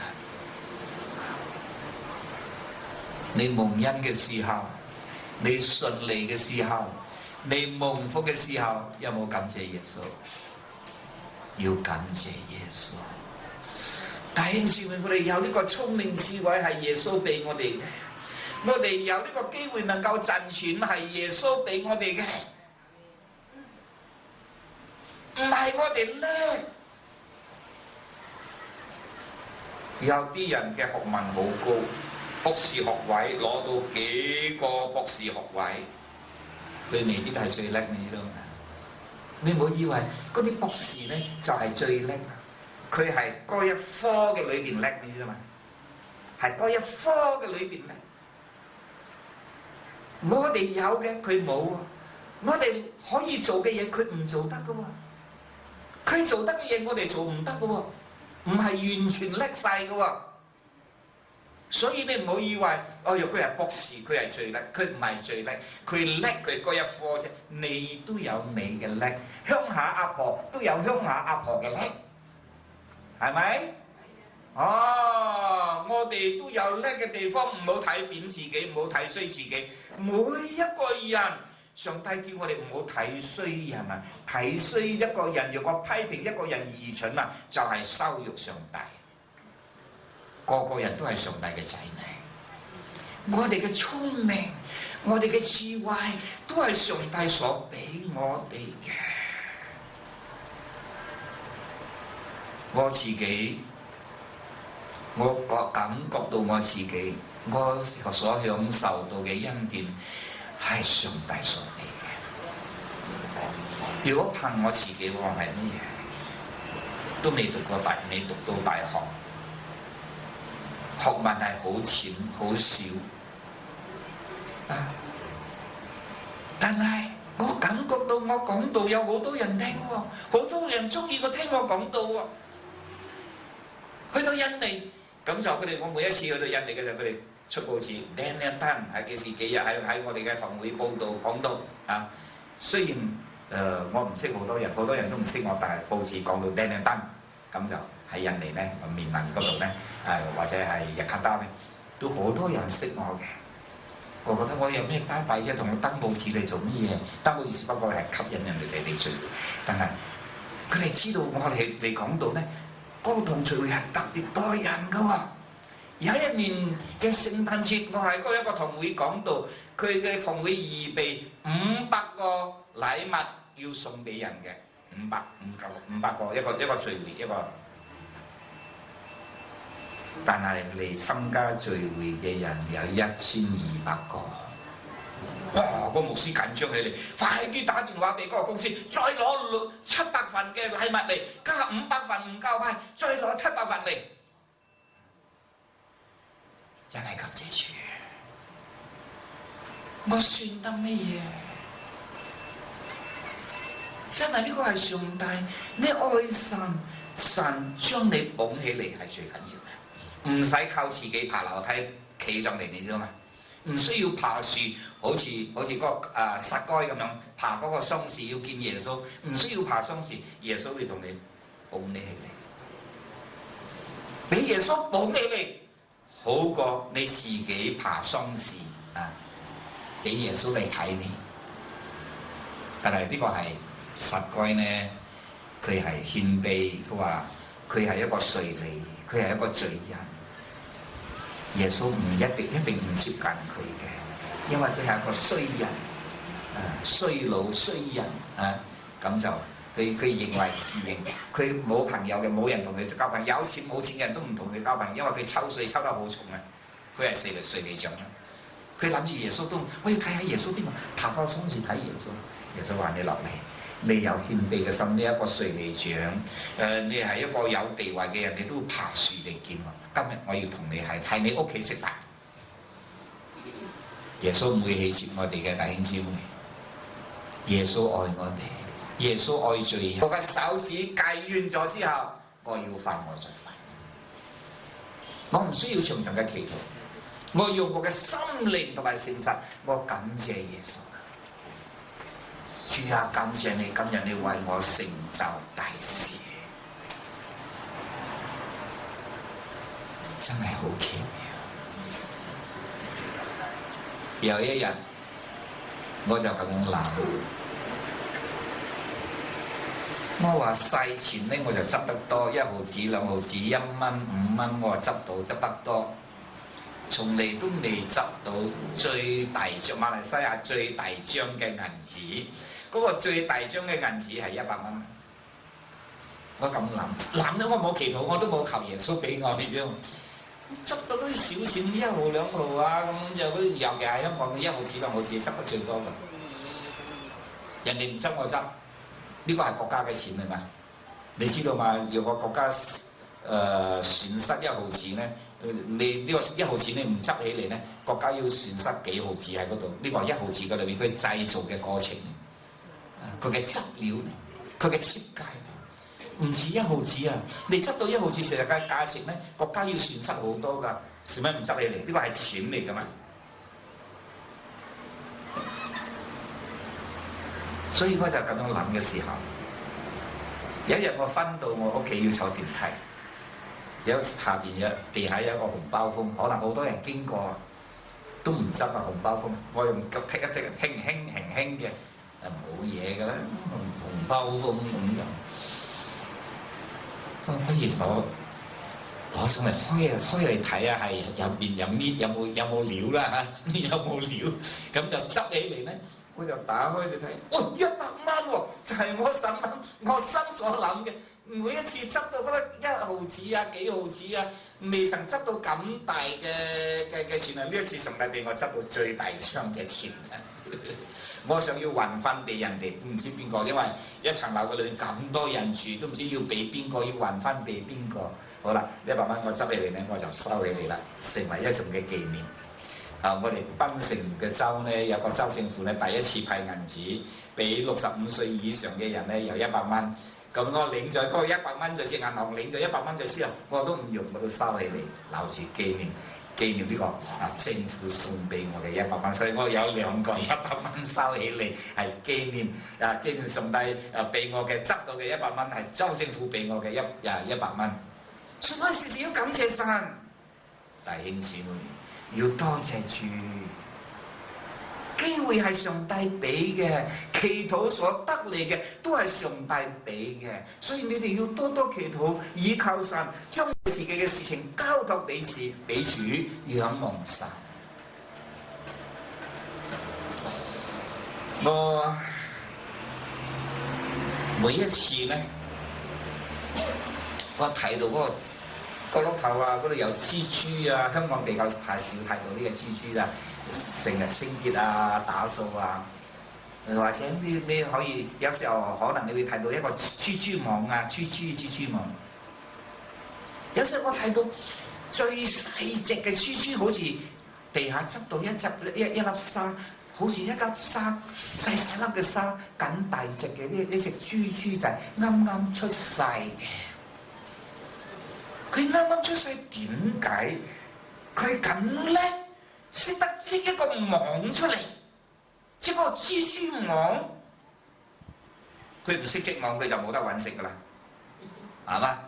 你蒙恩嘅時候，你順利嘅時候，你蒙福嘅時候，有冇感謝耶穌？要感謝耶穌。弟兄姊妹，我哋有呢個聰明智慧係耶穌俾我哋嘅，我哋有呢個機會能夠賺錢係耶穌俾我哋嘅，唔係我哋叻。有啲人嘅學問好高，博士學位攞到幾個博士學位，佢未必係最叻，你知道嗎？你唔好以為嗰啲博士咧就係最叻。佢係嗰一科嘅裏邊叻，你知道嘛？係嗰一科嘅裏邊叻。我哋有嘅佢冇啊，我哋可以做嘅嘢佢唔做得噶喎，佢做得嘅嘢我哋做唔得噶喎，唔係完全叻晒噶喎。所以你唔好以為若佢係博士，佢係最叻，佢唔係最叻，佢叻佢嗰一科啫。你都有你嘅叻，鄉下阿婆都有鄉下阿婆嘅叻。係咪？我哋都有叻嘅地方，唔好睇扁自己，唔好睇衰自己。每一個人，上帝叫我哋唔好睇衰人啊！睇衰一個人，如果批評一個人愚蠢啊，就係羞辱上帝。個個人都係上帝嘅仔女，我哋嘅聰明，我哋嘅智慧，都係上帝所俾我哋嘅。我自己，我感覺到我自己，我所享受到嘅恩典係上帝所俾嘅。如果憑我自己，我係乜嘢？都未讀到大學，學問係好淺好少。但係我感覺到我講道有好多人聽喎，好多人中意我聽我講道喎。去到印尼，咁就佢哋，我每一次去到印尼嘅時候，佢哋出報紙，靚單係幾時幾日喺我哋嘅堂會報道講到啊。雖然我唔識好多人都唔識我，但係報紙講到靚單，咁就喺印尼咧，緬甸嗰度咧，或者係雅加達咧，都好多人識我嘅。我覺得我有咩巴閉啫？同我登報紙嚟做乜嘢？登報紙只不過係吸引人哋嚟聚，但係佢哋知道我哋嚟講道咧。嗰堂聚會係特別多人㗎喎。有一年嘅聖誕節，我喺嗰一個堂會講道，佢嘅堂會預備500個禮物要送俾人嘅，500個一個聚會一個。但係嚟參加聚會嘅人有1200個。哇！個牧師緊張起嚟，快啲打電話俾嗰個公司，再攞700份嘅禮物嚟，加500份唔夠派，再攞700份嚟。真係感謝主，我算得乜嘢？真係呢個係上帝，你愛神，神將你捧起嚟係最緊要嘅，唔使靠自己爬樓梯企上嚟，你知道嘛？唔需要爬樹，好似嗰個撒該咁樣爬嗰個桑樹要見耶穌，唔需要爬桑樹，耶穌會同你捧你起嚟，俾耶穌捧起嚟，好過你自己爬桑樹啊！俾耶穌嚟睇你，但係呢個係撒該呢，佢係謙卑，佢話佢係一個稅吏，佢係一個罪人。耶穌唔一定唔接近佢嘅，因為佢係一個衰人，衰佬衰人啊，咁就佢認為自認佢冇朋友嘅，冇人同佢交朋友，有錢冇錢嘅人都唔同佢交朋友，因為佢抽稅抽得好重啊，佢係稅吏長啊，佢諗住耶穌都，我要睇下耶穌邊個，爬個松樹睇耶穌，耶穌話你落嚟。你有謙卑嘅心，你一個稅吏長，你係一個有地位嘅人，你都會爬樹嚟見我。今日我要同你喺你屋企食飯。耶穌唔會棄絕我哋嘅弟兄姊妹，耶穌愛我哋，耶穌愛罪人。我嘅手指戒冤咗之後，我要犯我再犯。我唔需要長長嘅祈禱，我用我嘅心靈同埋誠實，我感謝耶穌。主啊，感謝你，今日你為我成就大事，真係好奇妙。有一日，我就咁樣諗，我話細錢咧我就執得多，1毫子、2毫子、1蚊、5蚊，我話執得多，從嚟都未執到最大張馬來西亞最大張嘅銀紙。嗰個最大張嘅銀紙係100蚊，我咁諗咧，我冇祈禱，我都冇求耶穌俾我，你知唔知？執到啲小錢1毫2毫啊，咁就嗰啲，尤其係香港嘅1毫子2毫子執得最多㗎。人哋唔執我執，呢個係國家嘅錢係嘛？你知道嘛？如果國家損失1毫子咧，你呢個1毫子你唔執起嚟咧，國家要損失幾毫子喺嗰度？呢個係1毫子嘅裏面佢製造嘅過程。佢嘅質料，佢嘅設計，唔似1毫子啊！你執到1毫子成日嘅價錢咧，國家要損失好多㗎，做咩唔執起嚟？呢個係錢嚟㗎嘛！所以我就咁樣諗嘅時候，有一日我返到我屋企要坐電梯，下邊有地下有一個紅包封，可能好多人經過都唔執啊紅包封，我用腳踢一踢，輕嘅。冇嘢㗎啦，紅包封咁就，不如攞上嚟開嚟睇下，係入邊有冇料啦嚇，有冇料，咁就執起嚟咧，我就打開嚟睇，哦100蚊喎，就係我心所諗嘅，每一次執到嗰個1毫子啊幾毫子啊，未曾執到咁大嘅錢啊！呢一次上帝俾我執到最大張嘅錢啊！我想要還翻俾人哋，都唔知邊個，因為一層樓嘅裏面咁多人住，都唔知要俾邊個，要還翻俾邊個。好啦，100蚊我執起嚟咧，我就收起嚟啦，成為一種嘅紀念。我哋檳城嘅州咧，有個州政府咧，第一次派銀紙俾65歲以上嘅人咧，有100蚊。咁我領咗嗰個100蚊，就似銀行領咗100蚊就之後，我都唔用，我都收起嚟，留住紀念呢個政府送俾我嘅100蚊，所以我有2個100蚊收起嚟，係紀念上帝俾我嘅執到嘅100蚊，係州政府俾我嘅100蚊。所以我時時要感謝神，弟兄姊妹要多謝主。機會係上帝俾嘅，祈禱所得嚟嘅都係上帝俾嘅，所以你哋要多多祈禱，倚靠神，將自己嘅事情交託俾主，仰望神。我每一次咧，我睇到嗰個角落頭啊，嗰度有蜘蛛啊，香港比較太少睇到呢個蜘蛛啦，成日清潔啊、打掃啊，或者你可以有時候可能你會睇到一個蜘蛛網啊，蜘蛛網。有時我睇到最細隻嘅蜘蛛，好似地下執到一粒沙，好似一粒沙細粒嘅沙，咁大隻嘅呢隻蜘蛛仔啱啱出世嘅。佢啱啱出世，點解佢咁叻？識得織一個網出嚟，織個蜘蛛網。佢唔識織網，佢就冇得揾食噶啦，係嘛？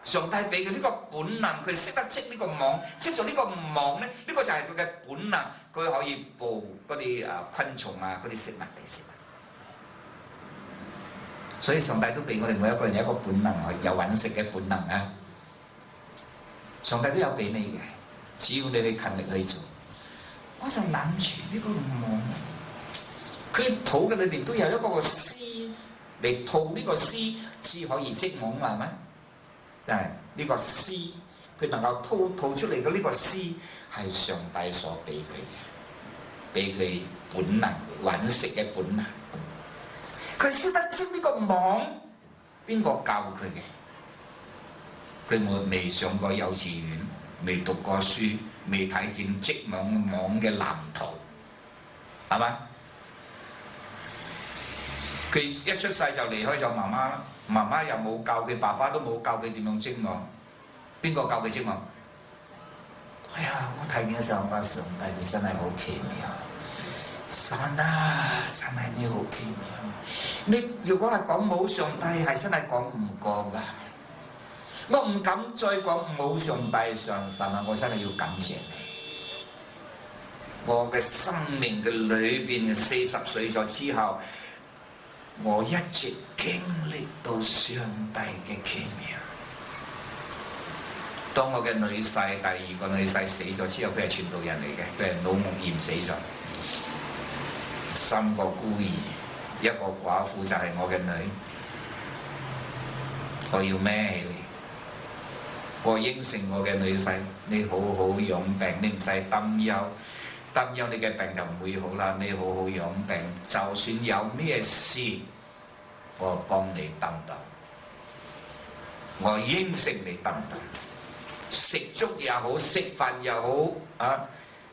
上帝俾佢呢個本能，佢識得織呢個網，織咗呢個網咧，呢個就係佢嘅本能，佢可以捕嗰啲昆蟲啊，嗰啲食物嚟食。所以上帝都俾我哋每一個人有一個本能，有揾食嘅本能啊！上帝都有俾你嘅，只要你哋勤力去做。我就諗住呢個網，佢肚嘅裏邊都有一個絲嚟套呢個絲，先可以織網係咪？就係呢個絲，佢能夠套出嚟嘅呢個絲係上帝所俾佢嘅，俾佢本能揾食嘅本能。佢識得織呢個網，邊個教佢嘅？佢未上過幼稚園，未讀過書，未睇見織網嘅藍圖，係嘛？佢一出世就離開咗媽媽，媽媽又冇教佢，爸爸都冇教佢點樣織網。邊個教佢織網？哎呀！我睇見嘅時候，我話上帝你真係好奇妙，神啊，神係你好奇妙。你如果係講冇上帝，係真係講唔過㗎。我唔敢再講冇上帝上神啊！我真係要感謝你。我嘅生命嘅裏邊40歲咗之後，我一直經歷到上帝嘅奇妙。當我嘅女婿，第二個女婿死咗之後，佢係傳道人嚟嘅，佢係腦膜炎死咗。3個孤兒，一個寡婦就係我嘅女，我要孭起你。我應承我嘅女婿，你好好養病，你唔使擔憂，擔憂你嘅病就唔會好啦。你好好養病，就算有咩事，我幫你擔當。我應承你擔當，食粥又好，食飯又好，啊，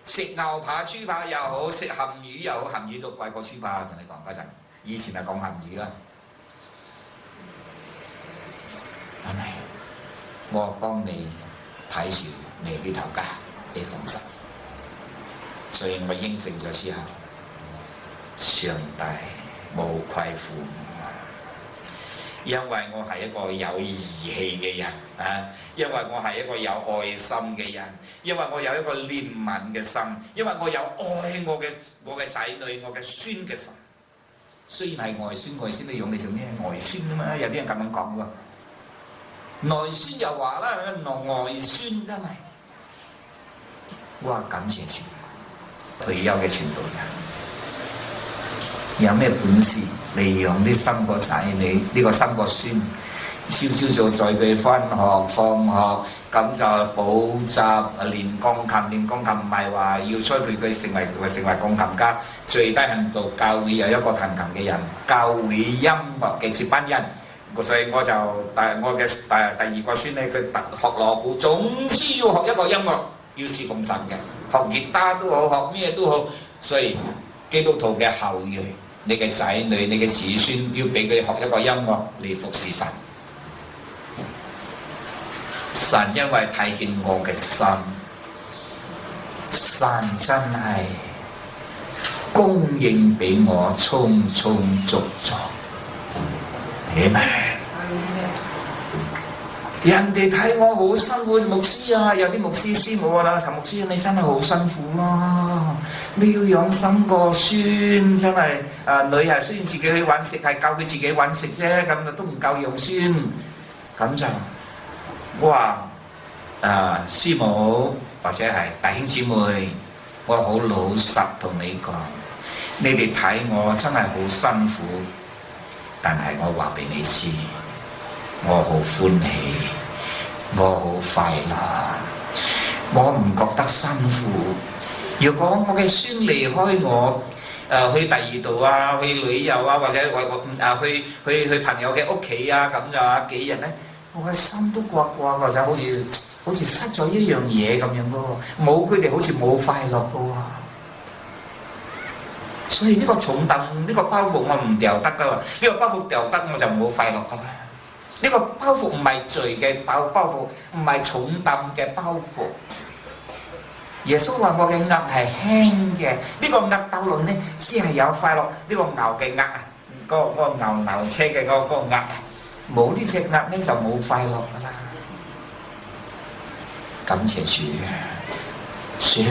食牛扒、豬扒又好，食鹹魚又好，鹹魚都貴過豬扒。同你講嗰陣，以前係講鹹魚啦，係咪？我幫你睇住你呢頭家，你放心。所以我應承咗之後，上帝冇虧負我，因為我係一個有義氣嘅人啊，因為我係一個有愛心嘅人，因為我有一個憐憫嘅心，因為我有愛我嘅仔女、我嘅孫嘅心。雖然係外孫，外孫你用你做咩？外孫啊嘛，有啲人咁樣講喎。內孫又話啦，外孫真係，我話感謝主，退休嘅傳道人，有咩本事利用呢3個仔女，呢個3個孫，朝早載佢返學放學，咁就補習練鋼琴，唔係話要栽培佢成為鋼琴家，最低限度教會有一個彈琴嘅人，教會音樂嘅接班人。所以我就我嘅第2個孫咧，佢學鑼鼓，總之要學一個音樂，要侍奉神嘅，學吉他都好，學咩都好。所以基督徒嘅後裔，你嘅仔女、你嘅子孫，要俾佢哋學一個音樂嚟服侍神。神因為睇見我嘅心，神真係供應俾我充充足足。人哋睇我好辛苦，牧師啊，有啲牧師師母啦，陳牧師你真係好辛苦咯，你要養3個孫，真係女係雖然自己去揾食，係教佢自己揾食啫，咁都唔夠養孫，咁就我話師母或者係弟兄姊妹，我好老實同你講，你哋睇我真係好辛苦。但係我話俾你知，我好歡喜，我好快樂，我唔覺得辛苦。如果我嘅孫離開我，去第二度啊，去旅遊啊，或者去朋友嘅屋企啊，咁就幾日咧，我嘅心都掛掛嘅，就好似失咗一樣嘢咁樣嘅喎，冇佢哋好似冇快樂嘅喎。所以呢個重擔，呢個包袱我唔掉得噶喎，呢個包袱掉得我就冇快樂噶啦。呢個包袱唔係罪嘅包袱，唔係重擔嘅包袱。耶穌話：我嘅軛係輕嘅，呢個軛兜落去咧，只係有快樂。呢個牛嘅軛啊，嗰個牛車嘅嗰個軛啊，冇呢隻軛咧就冇快樂噶啦。感謝主，上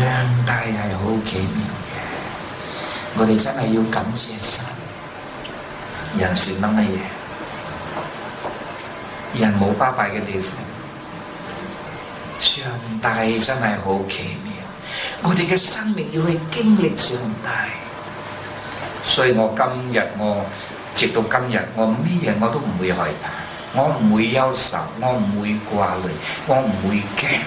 帝係好奇妙嘅，我哋真係要感謝神。人算得乜嘢？人冇巴閉嘅地方，上帝真係好奇妙。我哋嘅生命要去經歷上帝，所以我直到今日，我咩嘢我都唔會害怕，我唔會憂愁，我唔會掛慮，我唔會驚。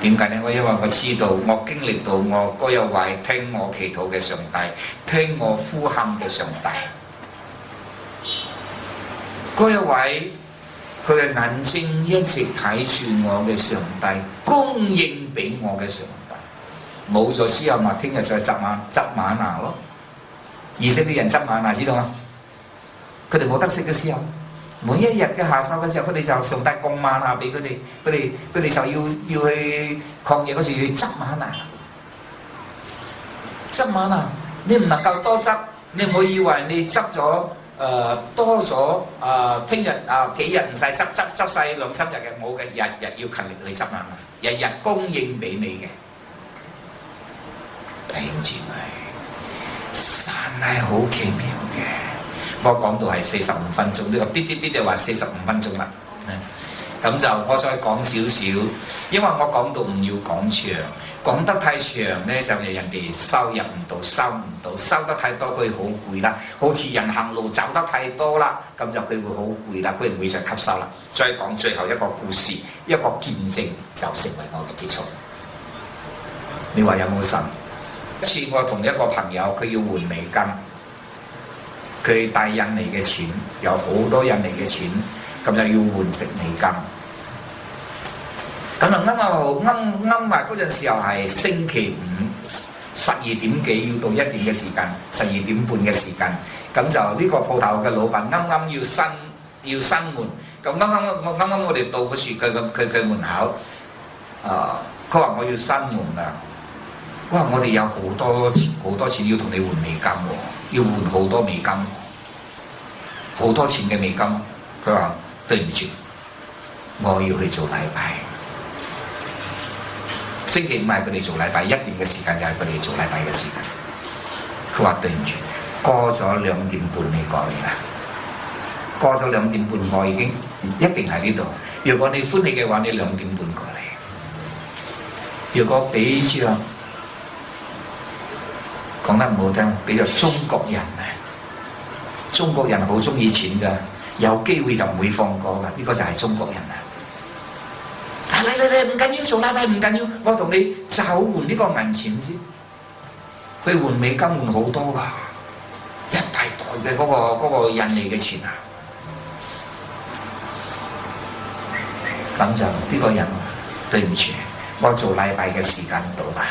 點解呢？因為我知道，我經歷到我嗰一位聽我祈禱嘅上帝，聽我呼喊嘅上帝，嗰一位佢嘅眼睛一直睇住我嘅上帝，供應俾我嘅上帝。冇咗之後，咪聽日再執瑪拿咯。以色列人執瑪拿知道嗎？佢哋冇得食嘅時候，每一日嘅下晝嘅時候，佢哋就上帝供瑪拿俾佢哋，佢哋就要去曠野嗰時要執瑪拿。執瑪拿，你唔能夠多執，你唔好以為你執咗。多咗聽日幾日唔使執晒2-3日嘅，冇嘅，日日要勤力去執瑪拿，日日供應俾你嘅。弟兄姊妹，神係好奇妙嘅。我講到係45分鐘，呢個啲就話45分鐘啦。咁就我再講少少，因為我講到唔要講長，講得太長咧就係人哋收入唔到，收得太多佢好攰啦，好似人行路走得太多啦，咁就佢會好攰啦，佢唔會再吸收啦。再講最後一個故事，一個見證就成為我嘅結束。你話有冇神？一次我同一個朋友，佢要換美金，佢帶印尼嘅錢，有好多印尼嘅錢。咁就要換成美金，咁啊啱埋嗰陣時候係星期五12點幾要到1點嘅時間，12點半嘅時間，咁就呢個鋪頭嘅老闆啱要閂門，咁啱我哋到嗰時佢門口，佢話我要閂門啦，佢話我哋有好多錢要同你換美金喎，要換好多美金，好多錢嘅美金，佢話。對唔住，我要去做禮拜。星期五係佢哋做禮拜，1點嘅時間就係佢哋做禮拜嘅時間。佢話對唔住，過咗2點半你過嚟啦。過咗2點半，我已經一定喺呢度。如果你歡喜嘅話，你2點半過嚟。如果俾住啦，講得唔好聽，俾咗中國人啊！中國人好中意錢㗎。有機會就唔會放過啦，呢個就係中國人啦。嚟唔緊要，做禮拜唔緊要，我同你就換呢個銀錢先。佢換美金換好多㗎，一大袋嘅嗰個印尼嘅錢啊。咁就呢個人對唔住，我做禮拜嘅時間到啦，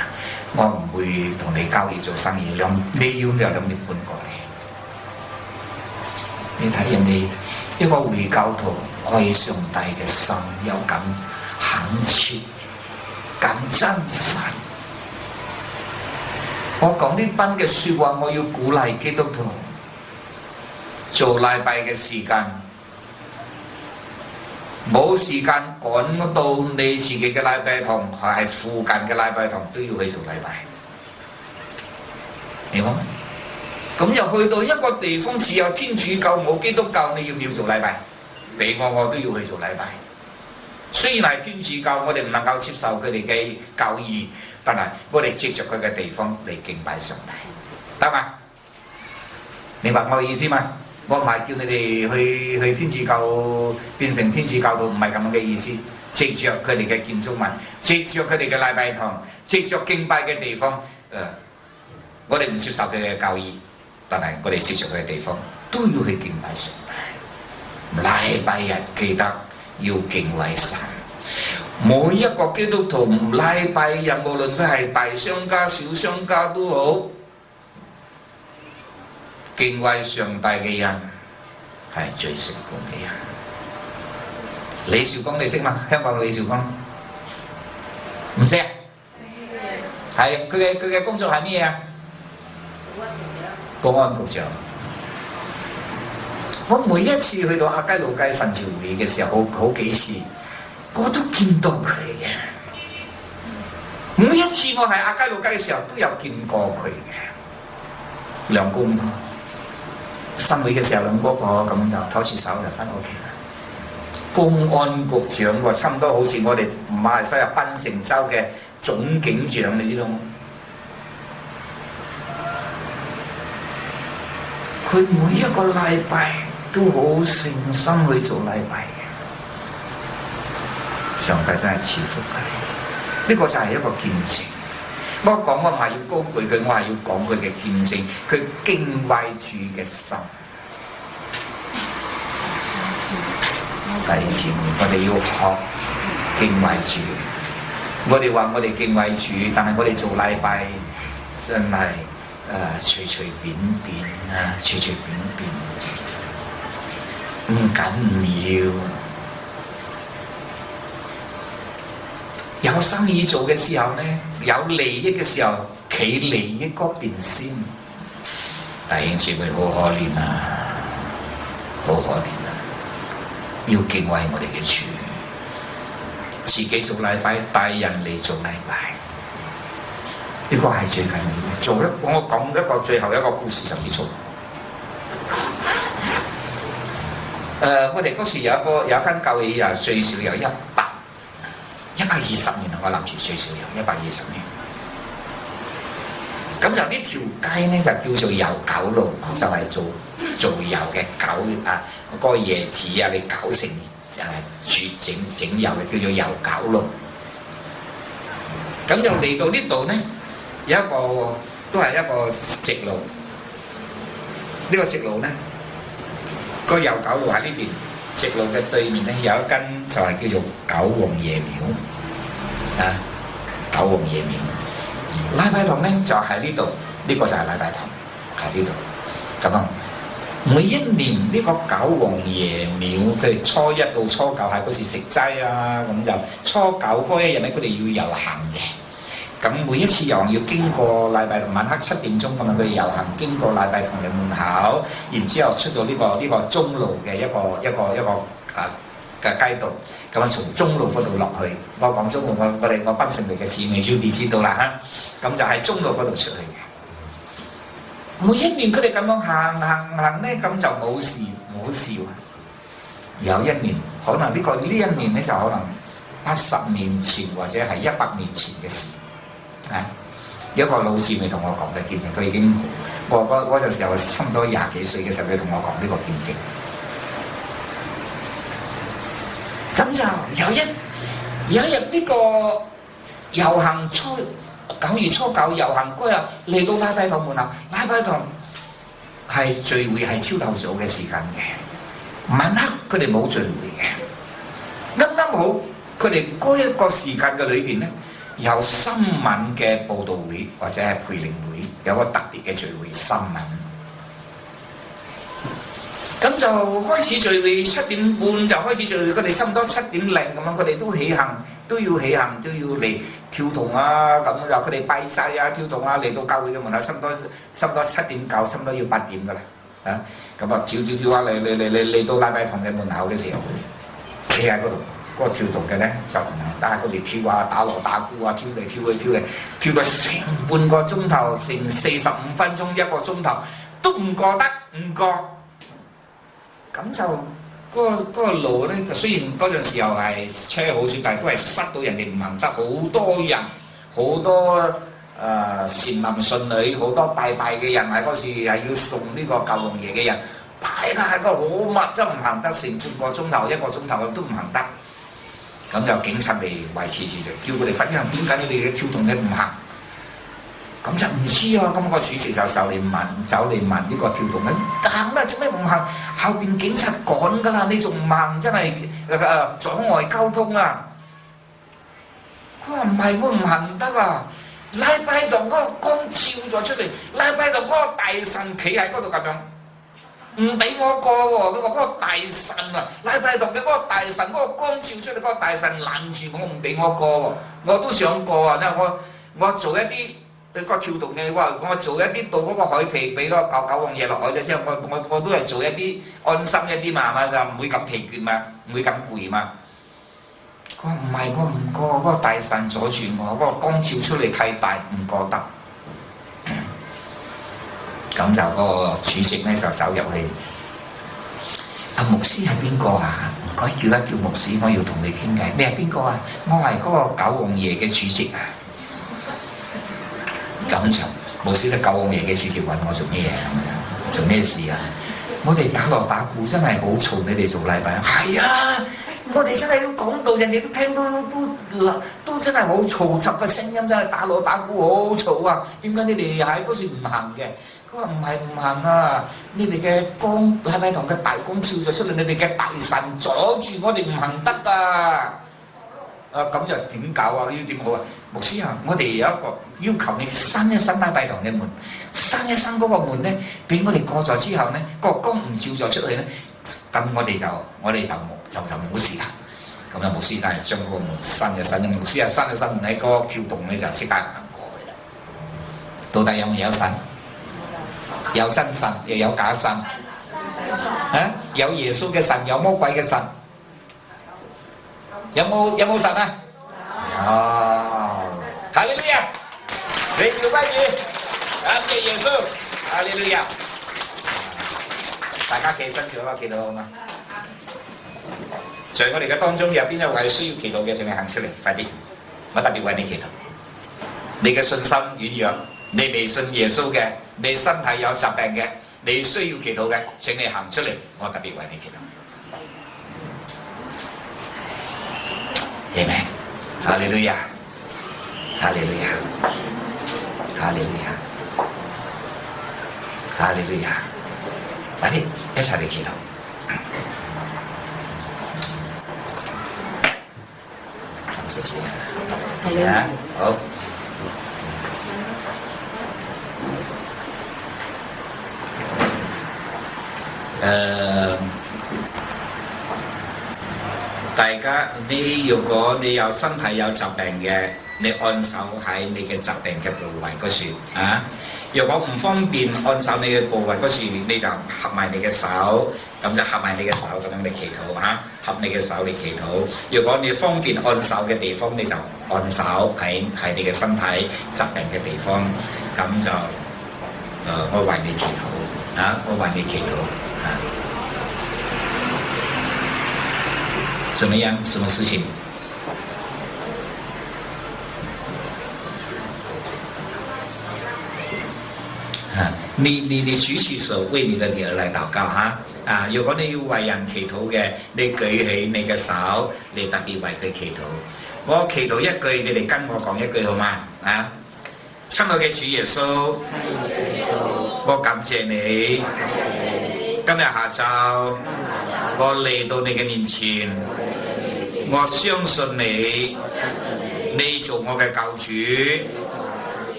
我唔會同你交易做生意，你要2點半過嚟。你睇人哋。一個回教徒愛上帝嘅心有咁懇切、咁真實。我講呢班嘅説話，我要鼓勵基督徒做禮拜嘅時間，冇時間趕到你自己嘅禮拜堂，係附近嘅禮拜堂都要去做禮拜。明白嗎？咁又去到一個地方，只有天主教冇基督教，你要唔要做禮拜？俾我都要去做禮拜。雖然係天主教，我哋唔能夠接受佢哋嘅教義，但係我哋藉着佢嘅地方嚟敬拜上帝，得嘛？明白我嘅意思嘛？我唔係叫你哋去天主教變成天主教徒，唔係咁嘅意思。藉着佢哋嘅建築物，藉着佢哋嘅禮拜堂，藉着敬拜嘅地方，我哋唔接受佢嘅教義，但係我哋藉着佢嘅地方都要去敬拜上帝。禮拜日記得要敬畏神。每一個基督徒禮拜日，無論佢係大商家、小商家都好，敬畏上帝嘅人係最成功嘅人。李兆光你識嗎？香港嘅李兆光唔識啊？係佢嘅工作係咩啊？公安局長。我每一次去到亞皆老街神召會嘅時候，好幾次我都見到佢嘅。每一次我喺亞皆老街嘅時候，都有見過佢嘅。兩公婆新會嘅時候，兩公婆咁就拖住手就翻屋企啦。公安局長喎，差唔多好似我哋馬來西亞檳城州嘅總警長，你知道嗎？佢每一個禮拜都好誠心去做禮拜嘅，上帝真係賜福佢。呢個就係一個見證。我講我唔係要高舉佢，我係要講佢嘅見證，佢敬畏主嘅心。弟兄姊妹，我哋要學敬畏主。我哋話我哋敬畏主，但係我哋做禮拜真係隨隨便便啊，隨隨便便，唔緊唔要。有生意做嘅時候呢，有利益嘅時候，企利益嗰邊先。弟兄姊妹好可憐啊，好可憐啊！要敬畏我哋嘅主，自己做禮拜，帶人嚟做禮拜，呢個係最緊要嘅。我講一個最後一個故事就結束。我哋嗰時有一間教會啊，最少有120年啊！我諗住最少有120年。咁就呢條街咧就叫做油餃路，就係做油嘅餃啊，嗰個椰子啊，你攪成整油嘅叫做油餃路。咁就嚟到呢度咧，有一個都係一個直路。呢個直路咧，個油餃路喺呢邊，直路嘅對面咧有一間就係叫做九皇爺廟啊，九皇爺廟。禮拜堂咧就喺呢度，呢個就係禮拜堂喺呢度。咁啊，每一年呢個九皇爺廟，佢哋初一到初九係嗰時食齋啊，咁就初九嗰一日咧，佢哋要遊行嘅。咁每一次遊行要經過禮拜晚黑7點鐘咁樣，佢哋遊行經過禮拜堂嘅門口，然之後出咗呢個中路嘅一個嘅街道，咁樣從中路嗰度落去。我講中路，我檳城嚟嘅姊妹 Judy 知道啦嚇。咁就喺中路嗰度出去嘅。每一年佢哋咁樣行咧，咁就冇事。有一年，可能呢一年咧就可能80年前或者係100年前嘅事。有一個老姊妹同我講嘅見證，佢已經我嗰陣時候差唔多20幾歲嘅時候，佢同我講呢個見證。咁就有一日呢個遊行9月初9遊行嗰日嚟到禮拜堂門口，禮拜堂係聚會係朝頭早嘅時間嘅，晚黑佢哋冇聚會嘅，啱啱好佢哋嗰一個時間嘅裏邊咧，有新聞嘅報導會或者係培靈會，有個特別嘅聚會新聞。咁就開始聚會，7點半就開始聚會，佢哋差唔多7點零咁樣，佢哋都要起行，都要嚟跳銅啊，咁就佢哋拜祭啊、跳銅啊，嚟到教會嘅門口，差唔多7點9，差唔多要8點噶啦，咁啊跳啊嚟到禮拜堂嘅門口嘅時候，企喺嗰度，嗰個跳銅嘅咧就唔得喺嗰度跳啊、打鑼打鼓啊、跳嚟跳到成半個鐘頭，成45分鐘1個鐘頭都唔過得，唔過。咁就嗰個路咧，雖然嗰陣時候係車好少，但係都係塞到人哋唔行得，好多人，好多善男信女，好多拜嘅人，係嗰時係要送呢個教皇爺嘅人，排啦喺個好密都唔行得，成半個鐘頭、1個鐘頭都唔行得。咁就警察嚟維持住，叫佢哋分享點解你哋嘅跳動嘅唔行？咁就唔知啊！咁個主席就走嚟問呢個跳動嘅行啦，做咩唔行？後邊警察趕㗎啦，你仲唔行？真係阻礙交通啊！佢話唔係，我唔行得啊！禮拜堂嗰個光照咗出嚟，禮拜堂嗰個大神企喺嗰度咁樣。唔俾我過喎！佢話嗰個大神啊，禮拜堂嘅嗰個大神嗰個光照出嚟，嗰個大神攔住我，唔俾我過喎！我都想過啊！因為我做一啲對個跳動嘅，我做一啲到嗰個海皮俾嗰個九王爺落海咗之後，我都係做一啲安心一啲嘛，就唔會咁疲倦嘛，唔會咁攰嘛。佢話唔係，我唔過，嗰個大神阻住我，嗰個光照出嚟太大，唔過得。咁就嗰個主席咧就走入去，阿牧師係邊個啊？唔該叫一叫牧師，我要同你傾偈。你係邊個啊？我係嗰個九王爺嘅主席啊。咁就牧師咧，九王爺嘅主席揾我做咩嘢？做咩事啊？我哋打鑼打鼓真係好嘈，你哋做禮拜。係啊，我哋真係都講到，人哋都聽到都真係好嘈雜嘅聲音，真係打鑼打鼓好嘈啊！點解你哋喺嗰時唔行嘅？佢話唔係唔行啊！你哋嘅光禮拜堂嘅大光照咗出嚟，你哋嘅大神阻住我哋唔行得啊！咁就點搞啊？要點好啊？牧師啊，我哋有一個要求，你閂一閂禮拜堂嘅門，閂一閂嗰個門咧，俾我哋過咗之後咧，個光唔照咗出去咧，咁我哋就冇事啦。咁啊，牧師就係將嗰個門閂一閂，牧師啊閂一閂門喺嗰個橋洞咧就即刻行過去啦。到底有冇有神？有真神，又有假神。啊，有耶穌嘅神，有魔鬼嘅神。有冇神啊？哦，哈利路亞，榮耀歸主，感謝耶穌，哈利路亞。大家企身做一個祈禱好嗎？在我哋嘅當中有邊一位需要祈禱嘅，請你行出嚟，快啲！我特別為你祈禱。你嘅信心軟弱，你未信耶穌嘅，你身體有疾病嘅，你需要祈禱嘅，請你行出嚟，我特別為你祈禱。阿們，哈利路亞，哈利路亞，哈利路亞，哈利路亞，快啲一齊嚟祈禱。謝謝。係啊，好。大家，如果你有身體有疾病嘅，你按手喺你嘅疾病嘅部位嗰處啊。如果唔方便按手你嘅部位嗰處，你就合埋你嘅手，咁就合埋你嘅手咁樣嚟祈禱嚇，合你嘅手嚟祈禱。如果你方便按手嘅地方，你就按手喺你嘅身體疾病嘅地方，咁就我為你祈禱啊，我為你祈禱啊。怎麼樣？什麼事情？啊，你舉起手為你的女兒來禱告哈！啊，如果你要為人祈禱嘅，你舉起你嘅手，你特別為佢祈禱。我祈禱一句，你哋跟我講一句好嗎？啊，親愛嘅主耶穌，我感謝你，今日下晝我嚟到你嘅面前。我相信你，你做我嘅救主，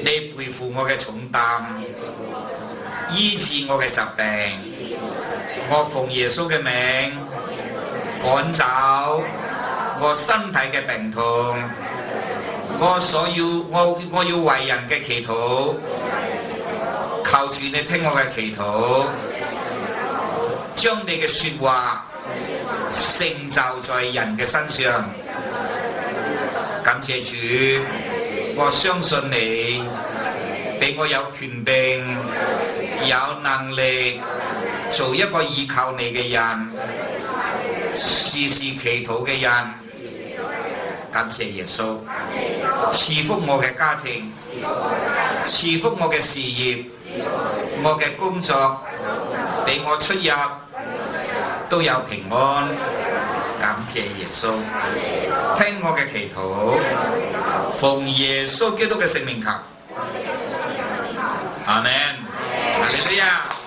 你背負我嘅重擔，醫治我嘅疾病。我奉耶穌嘅名趕走我身體嘅病痛。我要為人嘅祈禱，求住你聽我嘅祈禱，將你嘅說話成就在人嘅身上。感謝主，我相信你俾我有權柄、有能力做一個依靠你嘅人，時時祈禱嘅人。感謝耶穌，賜福我嘅家庭，賜福我嘅事業，我嘅工作，俾我出入都有平安。感謝耶穌，聽我嘅祈禱，奉耶穌基督嘅聖名求，阿門。哈利路亞。